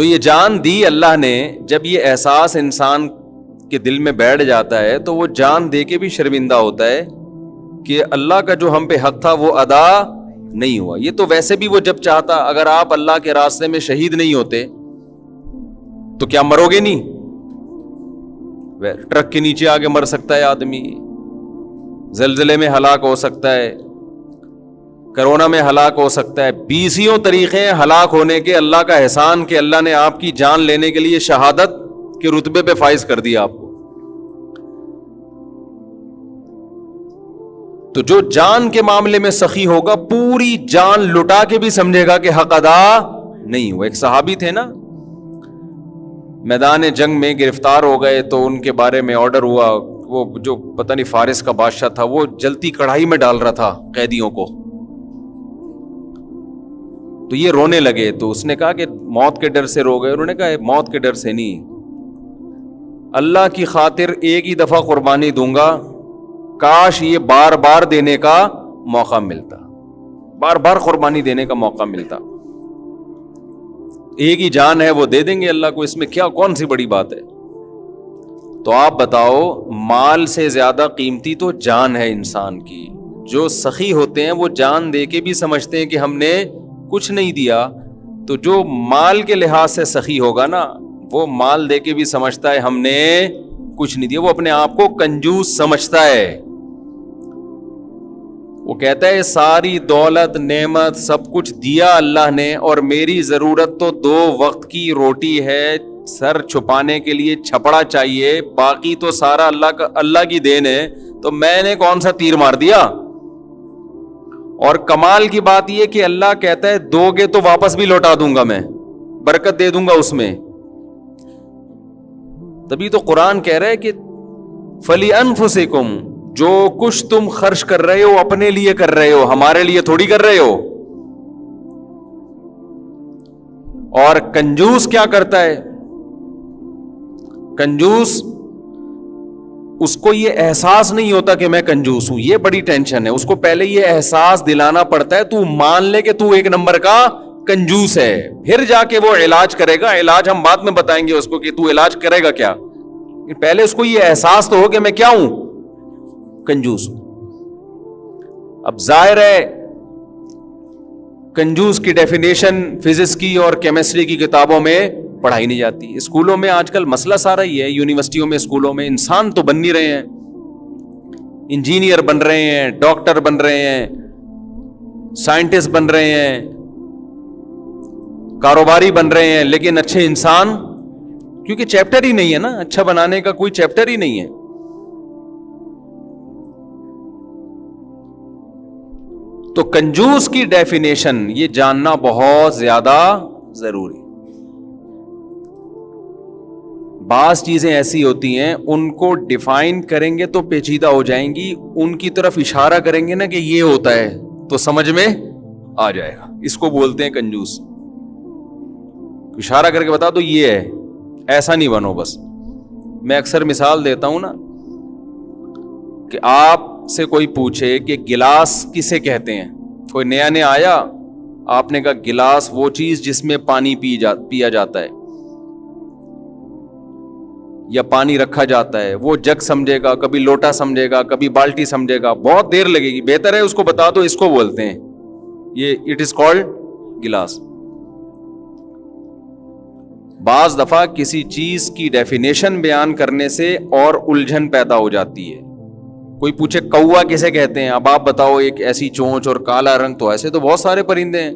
تو یہ جان دی اللہ نے. جب یہ احساس انسان کے دل میں بیٹھ جاتا ہے تو وہ جان دے کے بھی شرمندہ ہوتا ہے کہ اللہ کا جو ہم پہ حق تھا وہ ادا نہیں ہوا. یہ تو ویسے بھی وہ جب چاہتا, اگر آپ اللہ کے راستے میں شہید نہیں ہوتے تو کیا مرو گے نہیں؟ ٹرک کے نیچے آگے مر سکتا ہے آدمی, زلزلے میں ہلاک ہو سکتا ہے, کرونا میں ہلاک ہو سکتا ہے. 20 طریقے ہلاک ہونے کے. اللہ کا احسان کہ اللہ نے آپ کی جان لینے کے لیے شہادت کے رتبے پہ فائز کر دیا آپ کو. تو جو جان کے معاملے میں سخی ہوگا پوری جان لٹا کے بھی سمجھے گا کہ حق ادا نہیں ہوا. ایک صحابی تھے نا, میدان جنگ میں گرفتار ہو گئے تو ان کے بارے میں آرڈر ہوا, وہ جو پتہ نہیں فارس کا بادشاہ تھا وہ جلتی کڑھائی میں ڈال رہا تھا قیدیوں کو. تو یہ رونے لگے, تو اس نے کہا کہ موت کے ڈر سے رو گئے. انہوں نے کہا موت کے ڈر سے نہیں, اللہ کی خاطر ایک ہی دفعہ قربانی دوں گا, کاش یہ بار بار دینے کا موقع ملتا, بار بار قربانی دینے کا موقع ملتا. ایک ہی جان ہے وہ دے دیں گے اللہ کو, اس میں کیا کون سی بڑی بات ہے. تو آپ بتاؤ, مال سے زیادہ قیمتی تو جان ہے انسان کی. جو سخی ہوتے ہیں وہ جان دے کے بھی سمجھتے ہیں کہ ہم نے کچھ نہیں دیا. تو جو مال کے لحاظ سے سخی ہوگا نا, وہ مال دے کے بھی سمجھتا ہے ہم نے کچھ نہیں دیا. وہ اپنے آپ کو کنجوس سمجھتا ہے. وہ کہتا ہے ساری دولت نعمت سب کچھ دیا اللہ نے, اور میری ضرورت تو 2 وقت کی روٹی ہے, سر چھپانے کے لیے چھپڑا چاہیے, باقی تو سارا اللہ کی دین ہے. تو میں نے کون سا تیر مار دیا؟ اور کمال کی بات یہ کہ اللہ کہتا ہے دو گے تو واپس بھی لوٹا دوں گا, میں برکت دے دوں گا اس میں. تبھی تو قرآن کہہ رہا ہے کہ فَلِأَنفُسِكُمْ, جو کچھ تم خرچ کر رہے ہو اپنے لیے کر رہے ہو, ہمارے لیے تھوڑی کر رہے ہو. اور کنجوس کیا کرتا ہے؟ کنجوس اس کو یہ احساس نہیں ہوتا کہ میں کنجوس ہوں, یہ بڑی ٹینشن ہے. اس کو پہلے یہ احساس دلانا پڑتا ہے, تو مان لے کہ تو 1 نمبر کا کنجوس ہے, پھر جا کے وہ علاج کرے گا. علاج ہم بعد میں بتائیں گے اس کو کہ تو علاج کرے گا کیا. پہلے اس کو یہ احساس تو ہو کہ میں کیا ہوں, کنجوس ہوں. اب ظاہر ہے کنجوس کی ڈیفینیشن فزکس کی اور کیمسٹری کی کتابوں میں پڑھائی نہیں جاتی. اسکولوں میں آج کل مسئلہ سارا ہی ہے, یونیورسٹیوں میں اسکولوں میں انسان تو بن نہیں رہے ہیں, انجینئر بن رہے ہیں, ڈاکٹر بن رہے ہیں, سائنٹسٹ بن رہے ہیں, کاروباری بن رہے ہیں, لیکن اچھے انسان, کیونکہ چیپٹر ہی نہیں ہے نا, اچھا بنانے کا کوئی چیپٹر ہی نہیں ہے. تو کنجوس کی ڈیفینیشن یہ جاننا بہت زیادہ ضروری. بعض چیزیں ایسی ہوتی ہیں ان کو ڈیفائن کریں گے تو پیچیدہ ہو جائیں گی, ان کی طرف اشارہ کریں گے نا کہ یہ ہوتا ہے تو سمجھ میں آ جائے گا. اس کو بولتے ہیں کنجوس. اشارہ کر کے بتا دو یہ ہے, ایسا نہیں بنو بس. میں اکثر مثال دیتا ہوں نا کہ آپ سے کوئی پوچھے کہ گلاس کسے کہتے ہیں, کوئی نیا آیا, آپ نے کہا گلاس وہ چیز جس میں پانی پیا جاتا ہے یا پانی رکھا جاتا ہے. وہ جگ سمجھے گا, کبھی لوٹا سمجھے گا, کبھی بالٹی سمجھے گا, بہت دیر لگے گی. بہتر ہے اس کو بتا دو اس کو بولتے ہیں, یہ اٹ از کالڈ گلاس. بعض دفعہ کسی چیز کی ڈیفینیشن بیان کرنے سے اور الجھن پیدا ہو جاتی ہے. کوئی پوچھے کوا کسے کہتے ہیں, اب آپ بتاؤ ایک ایسی چونچ اور کالا رنگ, تو ایسے تو بہت سارے پرندے ہیں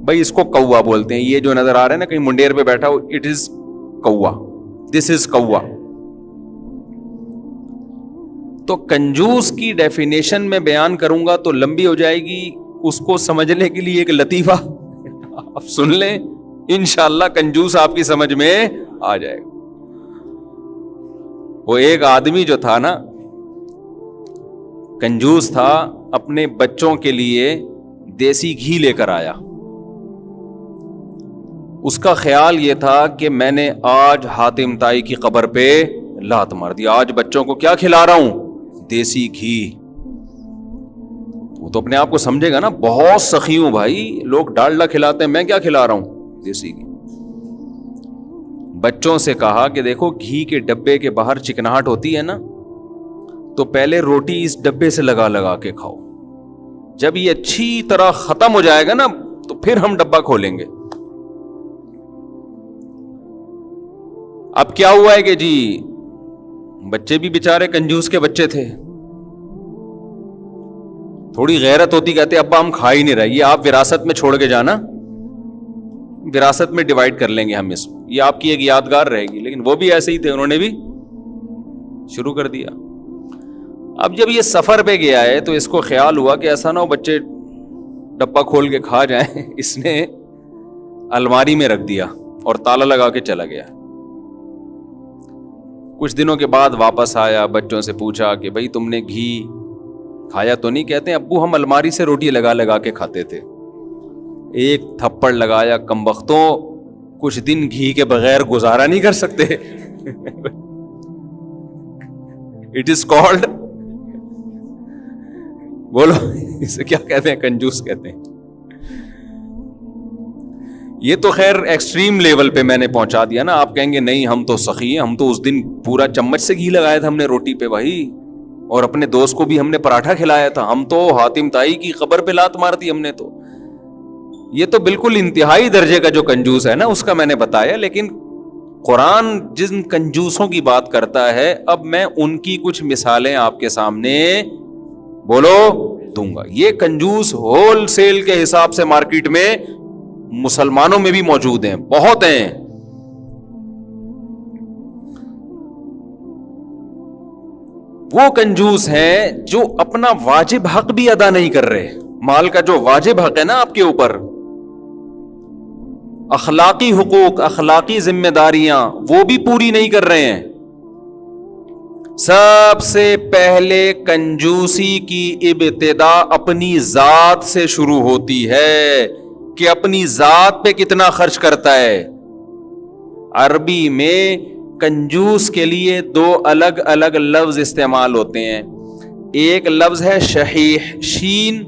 بھائی, اس کو کوا بولتے ہیں. یہ جو نظر آ رہا ہے نا کہیں منڈیر پہ بیٹھا ہو, اٹ از کوا, دس از کوا. تو کنجوس کی ڈیفینیشن میں بیان کروں گا تو لمبی ہو جائے گی. اس کو سمجھنے کے لیے ایک لطیفہ آپ سن لیں, انشاءاللہ کنجوس آپ کی سمجھ میں آ جائے گا. وہ ایک آدمی جو تھا نا کنجوس تھا, اپنے بچوں کے لیے دیسی گھی لے کر آیا. اس کا خیال یہ تھا کہ میں نے آج حاتم طائی کی قبر پہ لات مار دی, آج بچوں کو کیا کھلا رہا ہوں, دیسی گھی. وہ تو اپنے آپ کو سمجھے گا نا بہت سخی ہوں بھائی, لوگ ڈالڈا کھلاتے ہیں, میں کیا کھلا رہا ہوں, دیسی گھی. بچوں سے کہا کہ دیکھو گھی کے ڈبے کے باہر چکناہٹ ہوتی ہے نا، تو پہلے روٹی اس ڈبے سے لگا لگا کے کھاؤ، جب یہ اچھی طرح ختم ہو جائے گا نا تو پھر ہم ڈبہ کھولیں گے۔ اب کیا ہوا ہے کہ جی بچے بھی بیچارے کنجوس کے بچے تھے، تھوڑی غیرت ہوتی، کہتے ابا ہم کھا ہی نہیں رہے، یہ آپ وراثت میں چھوڑ کے جانا، وراثت میں ڈیوائیڈ کر لیں گے ہم اس کو، یہ آپ کی ایک یادگار رہے گی۔ لیکن وہ بھی ایسے ہی تھے، انہوں نے بھی شروع کر دیا۔ اب جب یہ سفر پہ گیا ہے تو اس کو خیال ہوا کہ ایسا نہ ہو بچے ڈبہ کھول کے کھا جائیں، اس نے الماری میں رکھ دیا اور تالا لگا کے چلا گیا۔ کچھ دنوں کے بعد واپس آیا، بچوں سے پوچھا کہ بھائی تم نے گھی کھایا تو نہیں؟ کہتے ہیں ابو ہم الماری سے روٹی لگا لگا کے کھاتے تھے۔ ایک تھپڑ لگایا، کمبختوں کچھ دن گھی کے بغیر گزارا نہیں کر سکتے۔ اٹ از کالڈ، بولو اسے کیا کہتے ہیں؟ کنجوس کہتے ہیں۔ یہ تو خیر ایکسٹریم لیول پہ میں نے پہنچا دیا نا، آپ کہیں گے نہیں ہم تو سخی ہیں، ہم تو اس دن پورا چمچ سے گھی لگایا تھا ہم نے روٹی پہ بھائی، اور اپنے دوست کو بھی ہم نے پراٹھا کھلایا تھا، ہم تو حاتم تائی کی قبر پہ لات مار دی ہم نے تو۔ یہ تو بالکل انتہائی درجے کا جو کنجوس ہے نا اس کا میں نے بتایا، لیکن قرآن جن کنجوسوں کی بات کرتا ہے اب میں ان کی کچھ مثالیں آپ کے سامنے بولو دوں گا۔ یہ کنجوس ہول سیل کے حساب سے مارکیٹ میں مسلمانوں میں بھی موجود ہیں، بہت ہیں۔ وہ کنجوس ہیں جو اپنا واجب حق بھی ادا نہیں کر رہے، مال کا جو واجب حق ہے نا آپ کے اوپر، اخلاقی حقوق، اخلاقی ذمہ داریاں وہ بھی پوری نہیں کر رہے ہیں۔ سب سے پہلے کنجوسی کی ابتدا اپنی ذات سے شروع ہوتی ہے کہ اپنی ذات پہ کتنا خرچ کرتا ہے۔ عربی میں کنجوس کے لیے دو الگ الگ لفظ استعمال ہوتے ہیں، ایک لفظ ہے شحیح، شین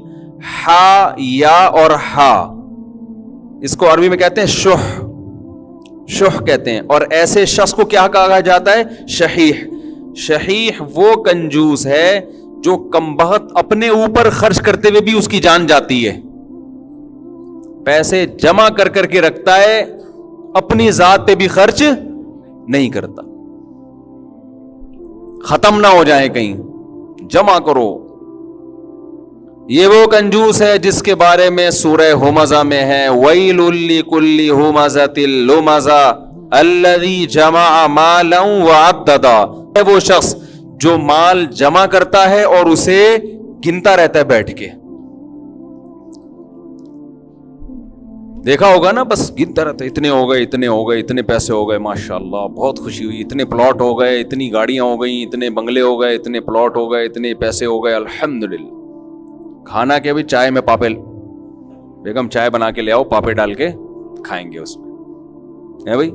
ہا یا اور ہا، اس کو عربی میں کہتے ہیں شح، شح کہتے ہیں، اور ایسے شخص کو کیا کہا جاتا ہے؟ شحیح۔ شحیح وہ کنجوس ہے جو کمبخت اپنے اوپر خرچ کرتے ہوئے بھی اس کی جان جاتی ہے، پیسے جمع کر کر کے رکھتا ہے، اپنی ذات پہ بھی خرچ نہیں کرتا، ختم نہ ہو جائے کہیں، جمع کرو۔ یہ وہ کنجوس ہے جس کے بارے میں سورہ ہمزہ میں ہے وَيْلٌ لِكُلِّ هُمَزَةٍ لُمَزَةٍ الَّذِي جَمَعَ مَالًا وَعَدَّدَ، ہے وہ شخص جو مال جمع کرتا ہے اور اسے گنتا رہتا ہے بیٹھ کے، دیکھا ہوگا نا، بس گنتا رہتا ہے، اتنے ہو گئے، اتنے ہو گئے، اتنے پیسے ہو گئے، ماشاءاللہ بہت خوشی ہوئی، اتنے پلاٹ ہو گئے، اتنی گاڑیاں ہو گئیں، اتنے بنگلے ہو گئے، اتنے پلاٹ ہو گئے، اتنے پیسے ہو گئے، الحمدللہ۔ کھانا کے بھی چائے میں پاپے، بیگم چائے بنا کے لے آؤ، پاپے ڈال کے کھائیں گے اس میں، ہے بھائی،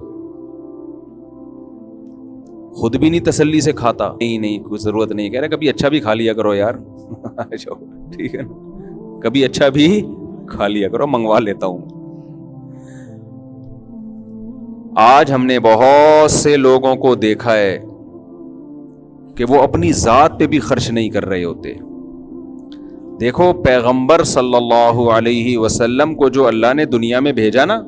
خود بھی نہیں تسلی سے کھاتا، نہیں کوئی ضرورت نہیں، کہہ رہے کبھی اچھا بھی کھا لیا کرو یار، ٹھیک ہے نا، کبھی اچھا بھی کھا لیا کرو، منگوا لیتا ہوں۔ آج ہم نے بہت سے لوگوں کو دیکھا ہے کہ وہ اپنی ذات پہ بھی خرچ نہیں کر رہے ہوتے۔ دیکھو پیغمبر صلی اللہ علیہ وسلم کو جو اللہ نے دنیا میں بھیجا نا،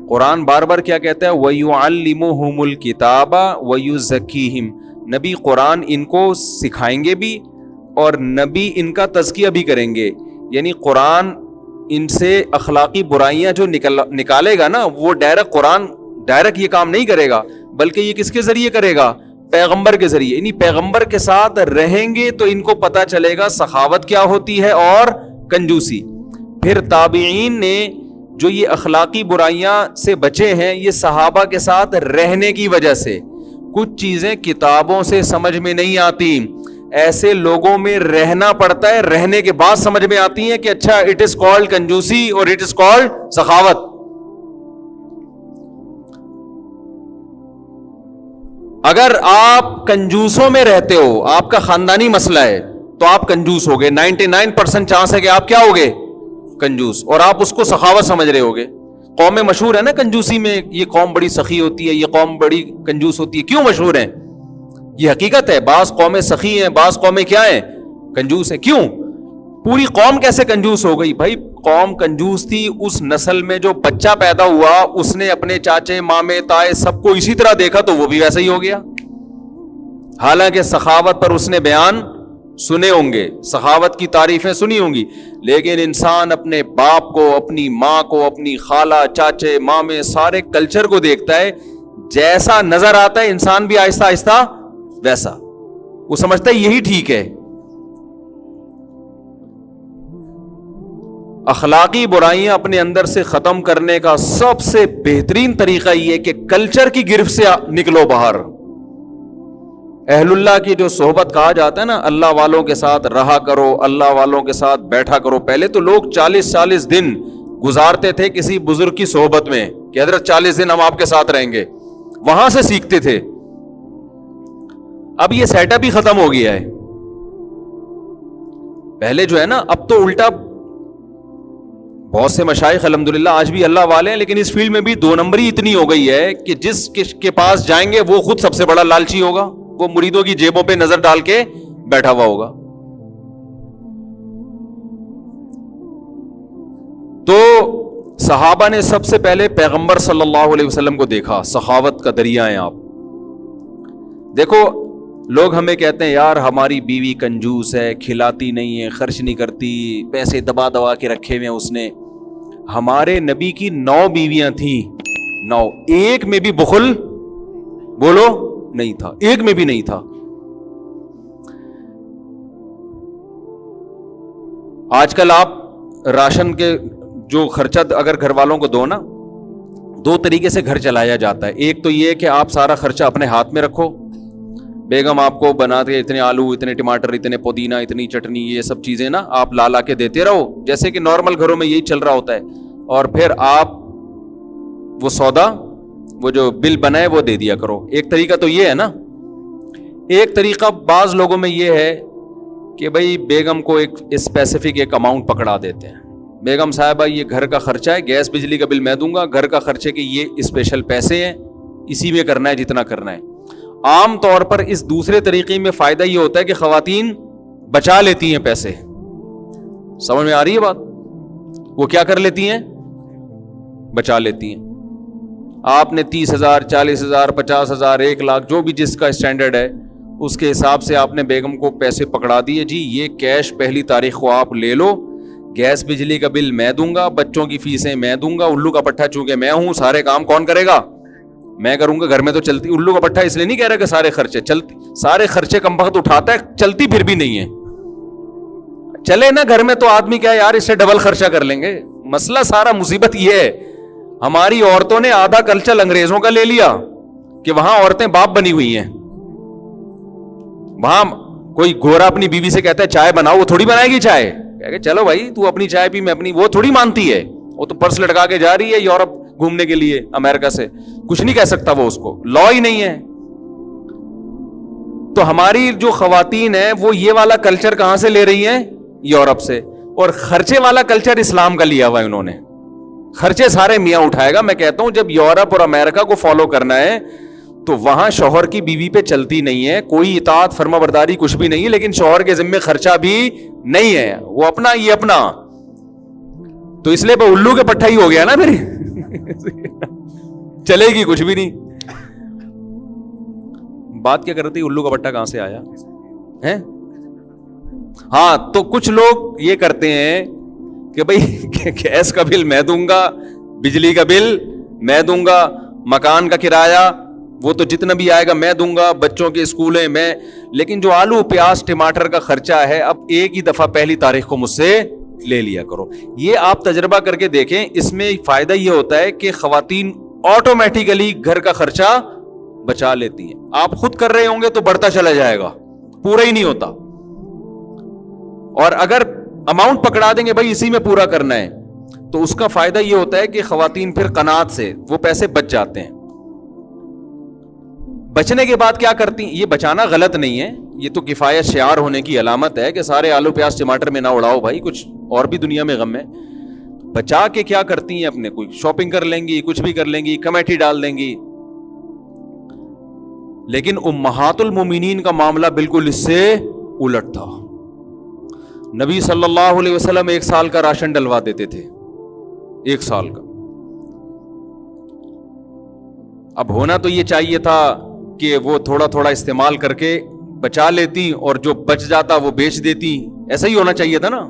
قرآن بار بار کیا کہتا ہے وَيُعَلِّمُهُمُ الْكِتَابَ وَيُزَكِّيهِمْ، نبی قرآن ان کو سکھائیں گے بھی اور نبی ان کا تزکیہ بھی کریں گے، یعنی قرآن ان سے اخلاقی برائیاں جو نکالے گا نا، وہ ڈائریکٹ یہ کام نہیں کرے گا، بلکہ یہ کس کے ذریعے کرے گا؟ پیغمبر کے ذریعے، یعنی پیغمبر کے ساتھ رہیں گے تو ان کو پتا چلے گا سخاوت کیا ہوتی ہے اور کنجوسی۔ پھر تابعین نے جو یہ اخلاقی برائیاں سے بچے ہیں، یہ صحابہ کے ساتھ رہنے کی وجہ سے، کچھ چیزیں کتابوں سے سمجھ میں نہیں آتی، ایسے لوگوں میں رہنا پڑتا ہے، رہنے کے بعد سمجھ میں آتی ہیں کہ اچھا اٹ از کالڈ کنجوسی اور اٹ از کالڈ سخاوت۔ اگر آپ کنجوسوں میں رہتے ہو، آپ کا خاندانی مسئلہ ہے تو آپ کنجوس ہو گئے، 99% چانس ہے کہ آپ کیا ہوگے؟ کنجوس، اور آپ اس کو سخاوت سمجھ رہے ہوگے۔ قومیں مشہور ہے نا کنجوسی میں, یہ قوم بڑی سخی ہوتی ہے, یہ قوم بڑی کنجوس ہوتی ہے. کیوں مشہور ہیں؟ یہ حقیقت ہے. بعض قومیں سخی ہیں, بعض قومیں کیا ہیں؟ کنجوس ہیں. کیوں؟ پوری قوم کیسے کنجوس ہو گئی؟ بھائی قوم کنجوس تھی, اس نسل میں جو بچہ پیدا ہوا اس نے اپنے چاچے مامے تائے سب کو اسی طرح دیکھا تو وہ بھی ویسا ہی ہو گیا. حالانکہ سخاوت پر اس نے بیان سنے ہوں گے, سخاوت کی تعریفیں سنی ہوں گی, لیکن انسان اپنے باپ کو, اپنی ماں کو, اپنی خالہ چاچے مامے سارے کلچر کو دیکھتا ہے, جیسا نظر آتا ہے انسان بھی آہستہ آہستہ ویسا. وہ سمجھتا ہے یہی ٹھیک ہے. اخلاقی برائیاں اپنے اندر سے ختم کرنے کا سب سے بہترین طریقہ یہ کہ کلچر کی گرفت سے نکلو باہر. اہل اللہ کی جو صحبت کہا جاتا ہے نا, اللہ والوں کے ساتھ رہا کرو, اللہ والوں کے ساتھ بیٹھا کرو. پہلے تو لوگ 40-40 دن گزارتے تھے کسی بزرگ کی صحبت میں کہ حضرت 40 دن ہم آپ کے ساتھ رہیں گے, وہاں سے سیکھتے تھے. اب یہ سیٹ اپ ہی ختم ہو گیا ہے. پہلے جو ہے نا, اب تو الٹا بہت سے مشائخ الحمدللہ آج بھی اللہ والے ہیں, لیکن اس فیلڈ میں بھی 2 نمبری اتنی ہو گئی ہے کہ جس کے پاس جائیں گے وہ خود سب سے بڑا لالچی ہوگا, وہ مریدوں کی جیبوں پہ نظر ڈال کے بیٹھا ہوا ہوگا. تو صحابہ نے سب سے پہلے پیغمبر صلی اللہ علیہ وسلم کو دیکھا, سخاوت کا دریا ہیں آپ. دیکھو لوگ ہمیں کہتے ہیں یار ہماری بیوی کنجوس ہے, کھلاتی نہیں ہے, خرچ نہیں کرتی, پیسے دبا دبا کے رکھے ہوئے ہیں اس نے. ہمارے نبی کی 9 بیویاں تھیں, 9, ایک میں بھی بخل بولو نہیں تھا, ایک میں بھی نہیں تھا. آج کل آپ راشن کے جو خرچہ اگر گھر والوں کو دو نا, 2 طریقے سے گھر چلایا جاتا ہے. ایک تو یہ کہ آپ سارا خرچہ اپنے ہاتھ میں رکھو, بیگم آپ کو بنا کے اتنے آلو, اتنے ٹماٹر, اتنے پودینہ, اتنی چٹنی, یہ سب چیزیں نا آپ لا کے دیتے رہو, جیسے کہ نارمل گھروں میں یہی چل رہا ہوتا ہے. اور پھر آپ وہ سودا, وہ جو بل بنا ہے وہ دے دیا کرو. ایک طریقہ تو یہ ہے نا. ایک طریقہ بعض لوگوں میں یہ ہے کہ بھئی بیگم کو ایک اسپیسیفک ایک اماؤنٹ پکڑا دیتے ہیں, بیگم صاحبہ یہ گھر کا خرچہ ہے, گیس بجلی کا بل میں دوں گا, گھر کا خرچے کے یہ اسپیشل پیسے ہیں, اسی میں کرنا ہے جتنا کرنا ہے. عام طور پر اس دوسرے طریقے میں فائدہ یہ ہوتا ہے کہ خواتین بچا لیتی ہیں پیسے. سمجھ میں آ رہی ہے بات؟ وہ کیا کر لیتی ہیں؟ بچا لیتی ہیں. آپ نے 30,000 40,000 50,000 1 لاکھ جو بھی جس کا اسٹینڈرڈ ہے اس کے حساب سے آپ نے بیگم کو پیسے پکڑا دیے, جی یہ کیش پہلی تاریخ کو آپ لے لو, گیس بجلی کا بل میں دوں گا, بچوں کی فیسیں میں دوں گا, الو کا پٹھا چونکہ میں ہوں, سارے کام کون کرے گا؟ میں کروں گا. گھر میں تو چلتی, الو کا پٹھا اس لیے نہیں کہہ رہا کہ سارے خرچے چلتی, سارے خرچے کم وقت اٹھاتا ہے, چلتی پھر بھی نہیں ہے. چلے نا گھر میں تو آدمی کیا یار اس سے ڈبل خرچہ کر لیں گے. مسئلہ سارا مصیبت یہ ہے ہماری عورتوں نے آدھا کلچر انگریزوں کا لے لیا کہ وہاں عورتیں باپ بنی ہوئی ہیں. وہاں کوئی گورا اپنی بیوی سے کہتا ہے چائے بناؤ, وہ تھوڑی بنائے گی چائے, کہ چلو بھائی تو اپنی چائے پی میں اپنی, وہ تھوڑی مانتی ہے. وہ تو پرس لٹکا کے جا رہی ہے یورپ گھومنے کے لیے امریکہ سے, کچھ نہیں کہہ سکتا وہ, اس کو لا ہی نہیں ہے. تو ہماری جو خواتین ہیں وہ یہ والا کلچر کہاں سے لے رہی ہیں؟ یورپ سے. اور خرچے والا کلچر اسلام کا لیا ہوا ہے انہوں نے. خرچے سارے میاں اٹھائے گا. میں کہتا ہوں جب یورپ اور امریکہ کو فالو کرنا ہے تو وہاں شوہر کی بیوی پہ چلتی نہیں ہے, کوئی اطاعت فرما برداری کچھ بھی نہیں ہے, لیکن شوہر کے ذمہ خرچہ بھی نہیں ہے, وہ اپنا یہ اپنا. تو اس لیے الو کے پٹھا ہی ہو گیا نا میری چلے گی کچھ بھی نہیں. بات کیا کر رہی تھی, الو کا پٹھا کہاں سے آیا ہے؟ ہاں تو کچھ لوگ یہ کرتے ہیں کہ بھئی گیس کا بل میں دوں گا, بجلی کا بل میں دوں گا, مکان کا کرایہ وہ تو جتنا بھی آئے گا میں دوں گا, بچوں کے اسکولیں میں, لیکن جو آلو پیاز ٹماٹر کا خرچہ ہے اب ایک ہی دفعہ پہلی تاریخ کو مجھ سے لے لیا کرو. یہ آپ تجربہ کر کے دیکھیں, اس میں فائدہ یہ ہوتا ہے کہ خواتین آٹومیٹیکلی گھر کا خرچہ بچا لیتی ہیں. آپ خود کر رہے ہوں گے تو بڑھتا چلا جائے گا, پورا ہی نہیں ہوتا. اور اگر اماؤنٹ پکڑا دیں گے بھائی اسی میں پورا کرنا ہے تو اس کا فائدہ یہ ہوتا ہے کہ خواتین پھر قناعت سے وہ پیسے بچ جاتے ہیں. بچنے کے بعد کیا کرتی ہیں؟ یہ بچانا غلط نہیں ہے, یہ تو کفایت شعار ہونے کی علامت ہے کہ سارے آلو پیاز ٹماٹر میں نہ اڑاؤ بھائی, کچھ اور بھی دنیا میں غم ہے. بچا کے کیا کرتی ہیں اپنے, کوئی شاپنگ کر لیں گی, کچھ بھی کر لیں گی, کمیٹی ڈال دیں گی. لیکن امہات المومنین کا معاملہ بالکل اس سے الٹ تھا. نبی صلی اللہ علیہ وسلم 1 سال کا راشن ڈلوا دیتے تھے, 1 سال کا. اب ہونا تو یہ چاہیے تھا کہ وہ تھوڑا تھوڑا استعمال کر کے بچا لیتی اور جو بچ جاتا وہ بیچ دیتی, ایسا ہی ہونا چاہیے تھا نا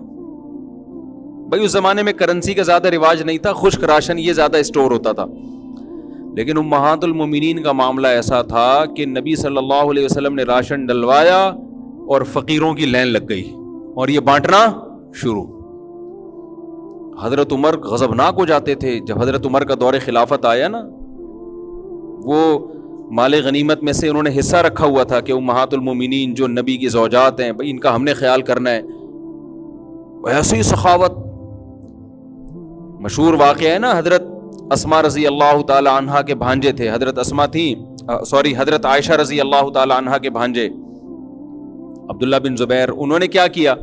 بھائی. اس زمانے میں کرنسی کا زیادہ رواج نہیں تھا, خشک راشن یہ زیادہ اسٹور ہوتا تھا. لیکن امہات المومنین کا معاملہ ایسا تھا کہ نبی صلی اللہ علیہ وسلم نے راشن ڈلوایا اور فقیروں کی لائن لگ گئی اور یہ بانٹنا شروع. حضرت عمر غضبناک ہو جاتے تھے. جب حضرت عمر کا دور خلافت آیا نا, وہ مال غنیمت میں سے انہوں نے حصہ رکھا ہوا تھا کہ امہات المومنین جو نبی کی زوجات ہیں بھائی ان کا ہم نے خیال کرنا ہے. ایسی سخاوت, مشہور واقعہ ہے نا, حضرت اسما رضی اللہ تعالی عنہا کے بھانجے تھے. حضرت اسما حضرت عائشہ رضی اللہ تعالی عنہا کے بھانجے عبداللہ بن زبیر. انہوں نے کیا کیا,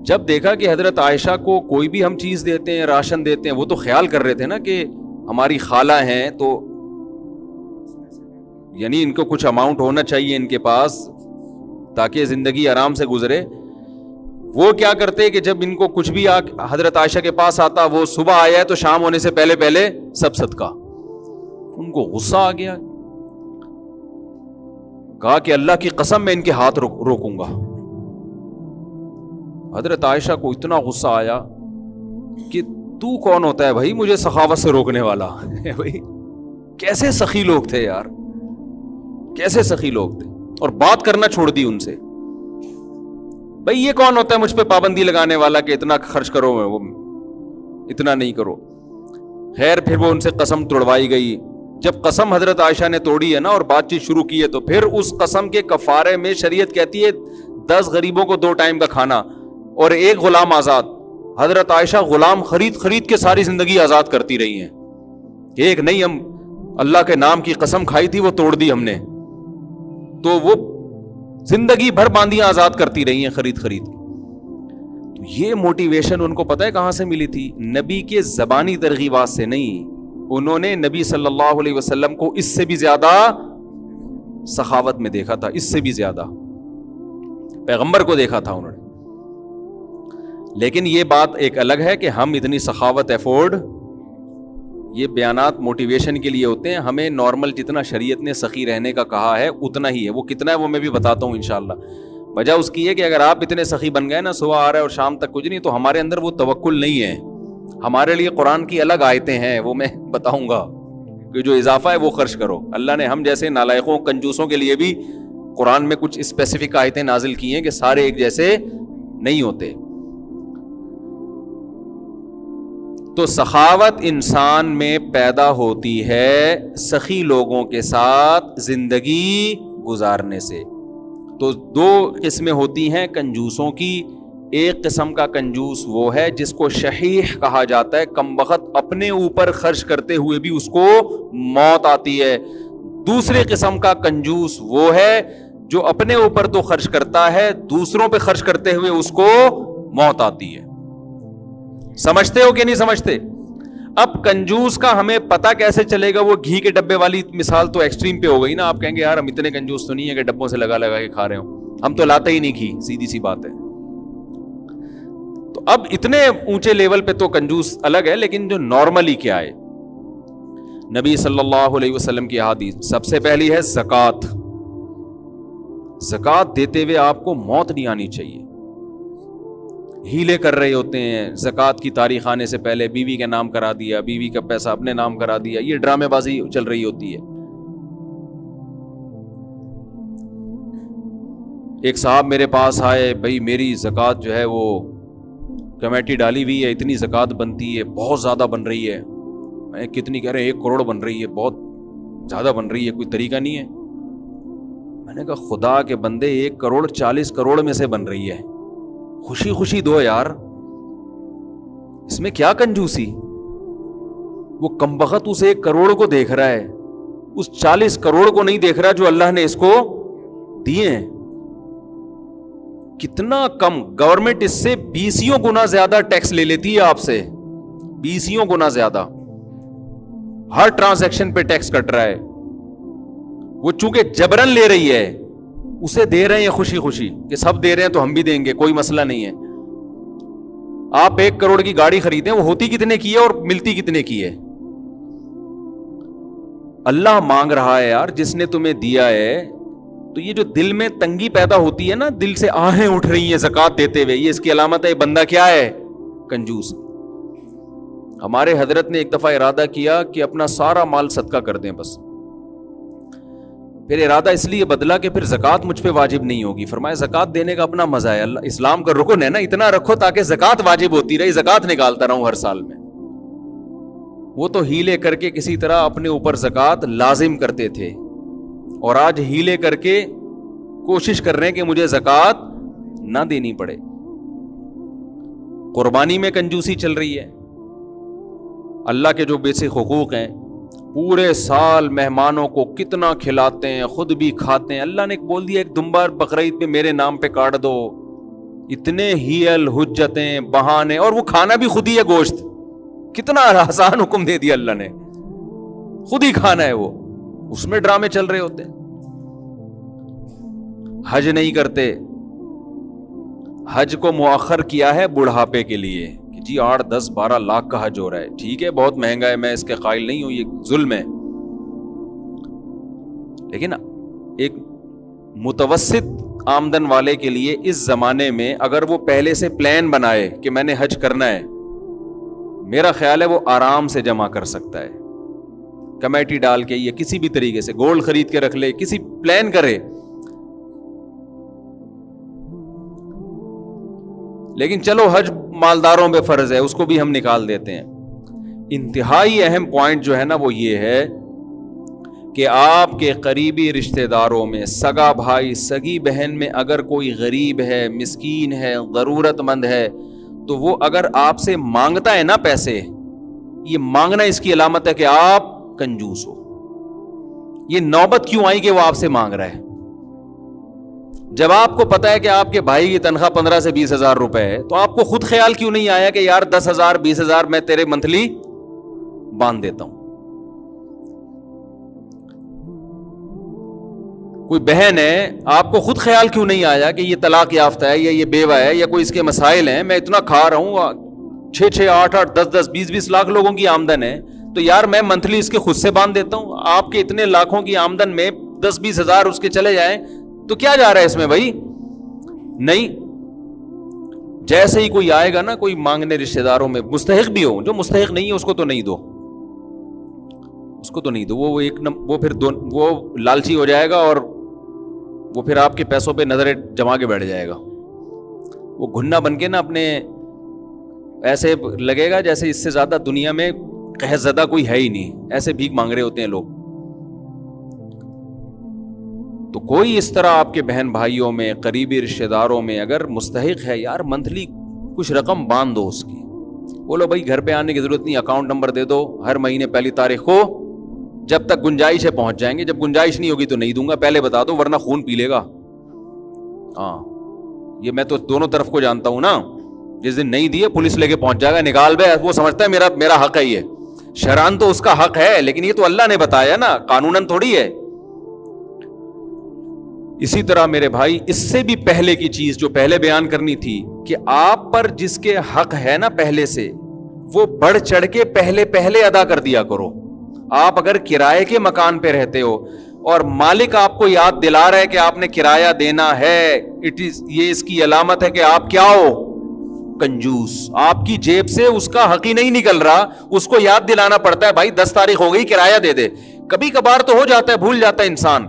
جب دیکھا کہ حضرت عائشہ کو کوئی بھی ہم چیز دیتے ہیں, راشن دیتے ہیں, وہ تو خیال کر رہے تھے نا کہ ہماری خالہ ہیں تو یعنی ان کو کچھ اماؤنٹ ہونا چاہیے ان کے پاس تاکہ زندگی آرام سے گزرے. وہ کیا کرتے کہ جب ان کو کچھ بھی حضرت عائشہ کے پاس آتا, وہ صبح آیا ہے تو شام ہونے سے پہلے پہلے سب صدقہ. ان کو غصہ آ گیا, کہا کہ اللہ کی قسم میں ان کے ہاتھ روکوں گا. حضرت عائشہ کو اتنا غصہ آیا کہ تو کون ہوتا ہے بھائی مجھے سخاوت سے روکنے والا. بھائی کیسے سخی لوگ تھے یار, کیسے سخی لوگ تھے, اور بات کرنا چھوڑ دی ان سے. بھائی یہ کون ہوتا ہے مجھ پہ پابندی لگانے والا کہ اتنا خرچ کرو, وہ اتنا نہیں کرو. خیر پھر وہ ان سے قسم توڑوائی گئی. جب قسم حضرت عائشہ نے توڑی ہے نا اور بات چیت شروع کی ہے تو پھر اس قسم کے کفارے میں شریعت کہتی ہے 10 غریبوں کو 2 ٹائم کا کھانا اور 1 غلام آزاد. حضرت عائشہ غلام خرید کے ساری زندگی آزاد کرتی رہی ہیں. ایک نہیں, ہم اللہ کے نام کی قسم کھائی تھی وہ توڑ دی ہم نے, تو وہ زندگی بھر باندیاں آزاد کرتی رہی ہیں خرید. تو یہ موٹیویشن ان کو پتہ ہے کہاں سے ملی تھی, نبی کے زبانی ترغیبات سے نہیں. انہوں نے نبی صلی اللہ علیہ وسلم کو اس سے بھی زیادہ سخاوت میں دیکھا تھا, اس سے بھی زیادہ پیغمبر کو دیکھا تھا انہوں نے. لیکن یہ بات ایک الگ ہے کہ ہم اتنی سخاوت افورڈ, یہ بیانات موٹیویشن کے لیے ہوتے ہیں. ہمیں نارمل جتنا شریعت نے سخی رہنے کا کہا ہے اتنا ہی ہے. وہ کتنا ہے وہ میں بھی بتاتا ہوں انشاءاللہ. وجہ اس کی ہے کہ اگر آپ اتنے سخی بن گئے نا, صبح آ رہا ہے اور شام تک کچھ نہیں, تو ہمارے اندر وہ توکل نہیں ہے. ہمارے لیے قرآن کی الگ آیتیں ہیں, وہ میں بتاؤں گا کہ جو اضافہ ہے وہ خرچ کرو. اللہ نے ہم جیسے نالائقوں کنجوسوں کے لیے بھی قرآن میں کچھ اسپیسیفک آیتیں نازل کی ہیں کہ سارے ایک جیسے نہیں ہوتے. تو سخاوت انسان میں پیدا ہوتی ہے سخی لوگوں کے ساتھ زندگی گزارنے سے. تو 2 قسمیں ہوتی ہیں کنجوسوں کی. ایک قسم کا کنجوس وہ ہے جس کو شحیح کہا جاتا ہے, کم بخت اپنے اوپر خرچ کرتے ہوئے بھی اس کو موت آتی ہے. دوسرے قسم کا کنجوس وہ ہے جو اپنے اوپر تو خرچ کرتا ہے, دوسروں پہ خرچ کرتے ہوئے اس کو موت آتی ہے. سمجھتے ہو کہ نہیں سمجھتے؟ اب کنجوس کا ہمیں پتہ کیسے چلے گا؟ وہ گھی کے ڈبے والی مثال تو ایکسٹریم پہ ہو گئی نا. آپ کہیں گے یار ہم اتنے کنجوس تو نہیں ہے کہ ڈبوں سے لگا کے کھا رہے ہوں, ہم تو لاتے ہی نہیں گھی, سیدھی سی بات ہے. تو اب اتنے اونچے لیول پہ تو کنجوس الگ ہے, لیکن جو نارملی کیا ہے, نبی صلی اللہ علیہ وسلم کی احادیث. سب سے پہلی ہے زکوٰۃ. زکوٰۃ دیتے ہوئے آپ کو موت نہیں آنی چاہیے. ہیلے کر رہے ہوتے ہیں, زکوٰۃ کی تاریخ آنے سے پہلے بیوی کے نام کرا دیا, بیوی کا پیسہ اپنے نام کرا دیا, یہ ڈرامے بازی چل رہی ہوتی ہے. ایک صاحب میرے پاس آئے, بھائی میری زکوٰۃ جو ہے وہ کمیٹی ڈالی ہوئی ہے, اتنی زکوٰۃ بنتی ہے, بہت زیادہ بن رہی ہے. میں کتنی کہہ رہے ہیں 1 کروڑ بن رہی ہے, بہت زیادہ بن رہی ہے, کوئی طریقہ نہیں ہے. میں نے کہا خدا کے بندے 1 کروڑ 40 کروڑ میں سے بن رہی ہے, خوشی خوشی دو یار, اس میں کیا کنجوسی. وہ کمبخت اس 1 کروڑ کو دیکھ رہا ہے, اس 40 کروڑ کو نہیں دیکھ رہا جو اللہ نے اس کو دیے ہیں. کتنا کم. گورنمنٹ اس سے 20 گنا زیادہ ٹیکس لے لیتی ہے آپ سے, 20 گنا زیادہ. ہر ٹرانزیکشن پہ ٹیکس کٹ رہا ہے. وہ چونکہ جبرن لے رہی ہے, اسے دے رہے ہیں خوشی خوشی کہ سب دے رہے ہیں تو ہم بھی دیں گے, کوئی مسئلہ نہیں ہے. آپ 1 کروڑ کی گاڑی خریدیں, وہ ہوتی کتنے کی ہے اور ملتی کتنے کی ہے؟ اللہ مانگ رہا ہے یار, جس نے تمہیں دیا ہے. تو یہ جو دل میں تنگی پیدا ہوتی ہے نا, دل سے آہیں اٹھ رہی ہیں زکوٰۃ دیتے ہوئے, یہ اس کی علامت ہے بندہ کیا ہے؟ کنجوس. ہمارے حضرت نے ایک دفعہ ارادہ کیا کہ اپنا سارا مال صدقہ کر دیں بس. پھر ارادہ اس لیے بدلا کہ پھر زکوٰۃ مجھ پہ واجب نہیں ہوگی. فرمایا زکوٰۃ دینے کا اپنا مزہ ہے, اللہ اسلام کا رکن ہے نا, اتنا رکھو تاکہ زکوٰۃ واجب ہوتی رہی, زکوٰۃ نکالتا رہوں ہر سال میں. وہ تو ہیلے کر کے کسی طرح اپنے اوپر زکوٰۃ لازم کرتے تھے, اور آج ہیلے کر کے کوشش کر رہے ہیں کہ مجھے زکوٰۃ نہ دینی پڑے. قربانی میں کنجوسی چل رہی ہے. اللہ کے جو بیسک حقوق ہیں, پورے سال مہمانوں کو کتنا کھلاتے ہیں, خود بھی کھاتے ہیں. اللہ نے بول دیا ایک دمبا بقرعید پہ میرے نام پہ کاٹ دو. اتنے ہیل حجتیں بہانے, اور وہ کھانا بھی خود ہی ہے گوشت. کتنا آسان حکم دے دیا اللہ نے, خود ہی کھانا ہے وہ. اس میں ڈرامے چل رہے ہوتے ہیں. حج نہیں کرتے, حج کو مؤخر کیا ہے بڑھاپے کے لیے کہ جی 8, 10, 12 لاکھ کا حج ہو رہا ہے. ٹھیک ہے, بہت مہنگا ہے, میں اس کے قائل نہیں ہوں, یہ ظلم ہے. لیکن ایک متوسط آمدن والے کے لیے اس زمانے میں اگر وہ پہلے سے پلان بنائے کہ میں نے حج کرنا ہے, میرا خیال ہے وہ آرام سے جمع کر سکتا ہے. کمیٹی ڈال کے یا کسی بھی طریقے سے گولڈ خرید کے رکھ لے, کسی پلان کرے. لیکن چلو حج مالداروں پہ فرض ہے, اس کو بھی ہم نکال دیتے ہیں. انتہائی اہم پوائنٹ جو ہے نا وہ یہ ہے کہ آپ کے قریبی رشتہ داروں میں, سگا بھائی سگی بہن میں اگر کوئی غریب ہے, مسکین ہے, ضرورت مند ہے, تو وہ اگر آپ سے مانگتا ہے نا پیسے, یہ مانگنا اس کی علامت ہے کہ آپ کنجوس ہو. یہ نوبت کیوں آئی کہ وہ آپ سے مانگ رہا ہے؟ جب آپ کو پتا ہے کہ آپ کے بھائی کی تنخواہ 15 سے 20 ہزار روپے ہے, تو آپ کو خود خیال کیوں نہیں آیا کہ یار 10,000 20,000 میں تیرے منتھلی باندھ دیتا ہوں. کوئی بہن ہے, آپ کو خود خیال کیوں نہیں آیا کہ یہ طلاق یافتہ ہے یا یہ بیوہ ہے یا کوئی اس کے مسائل ہیں, میں اتنا کھا رہا ہوں, 6-6, 8-8, 10-10, 20-20 لاکھ لوگوں کی آمدن ہے, تو یار میں منتھلی اس کے خود سے باندھ دیتا ہوں. آپ کے اتنے لاکھوں کی آمدن میں 10-20 ہزار اس کے چلے جائیں تو کیا جا رہا ہے اس میں بھائی؟ نہیں. جیسے ہی کوئی آئے گا نا کوئی مانگنے رشتہ داروں میں, مستحق بھی ہو, جو مستحق نہیں ہے اس کو تو نہیں دو, اس کو تو نہیں دو. وہ پھر وہ لالچی ہو جائے گا اور وہ پھر آپ کے پیسوں پہ نظریں جما کے بیٹھ جائے گا. وہ گھنا بن کے نا اپنے ایسے لگے گا جیسے اس سے زیادہ دنیا میں قحط زدہ کوئی ہے ہی نہیں, ایسے بھیک مانگ رہے ہوتے ہیں لوگ. تو کوئی اس طرح آپ کے بہن بھائیوں میں, قریبی رشتہ داروں میں اگر مستحق ہے, یار منتھلی کچھ رقم باندھ دو اس کی. بولو بھائی گھر پہ آنے کی ضرورت نہیں, اکاؤنٹ نمبر دے دو, ہر مہینے 1 تاریخ کو جب تک گنجائش ہے پہنچ جائیں گے, جب گنجائش نہیں ہوگی تو نہیں دوں گا, پہلے بتا دو ورنہ خون پی لے گا. ہاں یہ میں تو دونوں طرف کو جانتا ہوں نا, جس دن نہیں دیے پولیس لے کے پہنچ جائے گا, نکال بے, وہ سمجھتا ہے میرا حق ہے. یہ شرعاً تو اس کا حق ہے, لیکن یہ تو اللہ نے بتایا نا, قانوناً تھوڑی ہے. اسی طرح میرے بھائی اس سے بھی پہلے کی چیز جو پہلے بیان کرنی تھی کہ آپ پر جس کے حق ہے نا پہلے سے, وہ بڑھ چڑھ کے پہلے ادا کر دیا کرو. آپ اگر کرائے کے مکان پہ رہتے ہو اور مالک آپ کو یاد دلا رہا ہے کہ آپ نے کرایہ دینا ہے, یہ اس کی علامت ہے کہ آپ کیا ہو؟ کنجوس. آپ کی جیب سے اس کا حق ہی نہیں نکل رہا, اس کو یاد دلانا پڑتا ہے بھائی 10 تاریخ ہو گئی کرایہ دے دے. کبھی کبھار تو ہو جاتا ہے, بھول جاتا ہے انسان.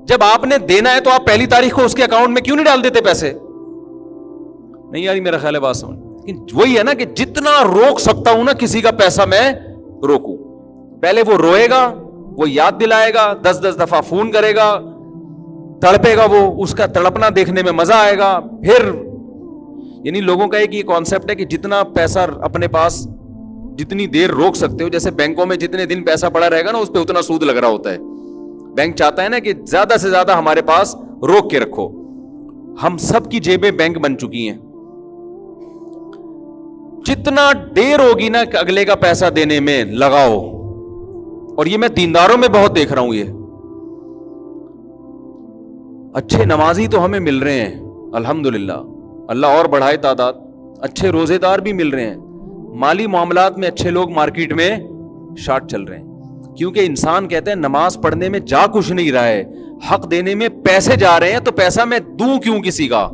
جب آپ نے دینا ہے تو آپ 1 تاریخ کو اس کے اکاؤنٹ میں کیوں نہیں ڈال دیتے پیسے؟ نہیں یاری میرا خیال ہے بات سمجھ. وہی ہے نا کہ جتنا روک سکتا ہوں نا کسی کا پیسہ میں روکوں. پہلے وہ روئے گا, وہ یاد دلائے گا, 10 دفعہ فون کرے گا, تڑپے گا, وہ اس کا تڑپنا دیکھنے میں مزہ آئے گا. پھر یعنی لوگوں کا ایک یہ کانسیپٹ ہے کہ جتنا پیسہ اپنے پاس جتنی دیر روک سکتے ہو, جیسے بینکوں میں جتنے دن پیسہ پڑا رہے گا نا اس پہ اتنا سود لگ رہا ہوتا ہے. بینک چاہتا ہے نا کہ زیادہ سے زیادہ ہمارے پاس روک کے رکھو. ہم سب کی جیبیں بینک بن چکی ہیں. جتنا دیر ہوگی نا کہ اگلے کا پیسہ دینے میں لگاؤ, اور یہ میں دینداروں میں بہت دیکھ رہا ہوں. یہ اچھے نمازی تو ہمیں مل رہے ہیں الحمدللہ, اللہ اور بڑھائے تعداد, اچھے روزے دار بھی مل رہے ہیں, مالی معاملات میں اچھے لوگ مارکیٹ میں شارٹ چل رہے ہیں. کیونکہ انسان کہتے ہیں نماز پڑھنے میں جا کچھ نہیں رہا ہے, حق دینے میں پیسے جا رہے ہیں, تو پیسہ میں دوں کیوں کسی کا.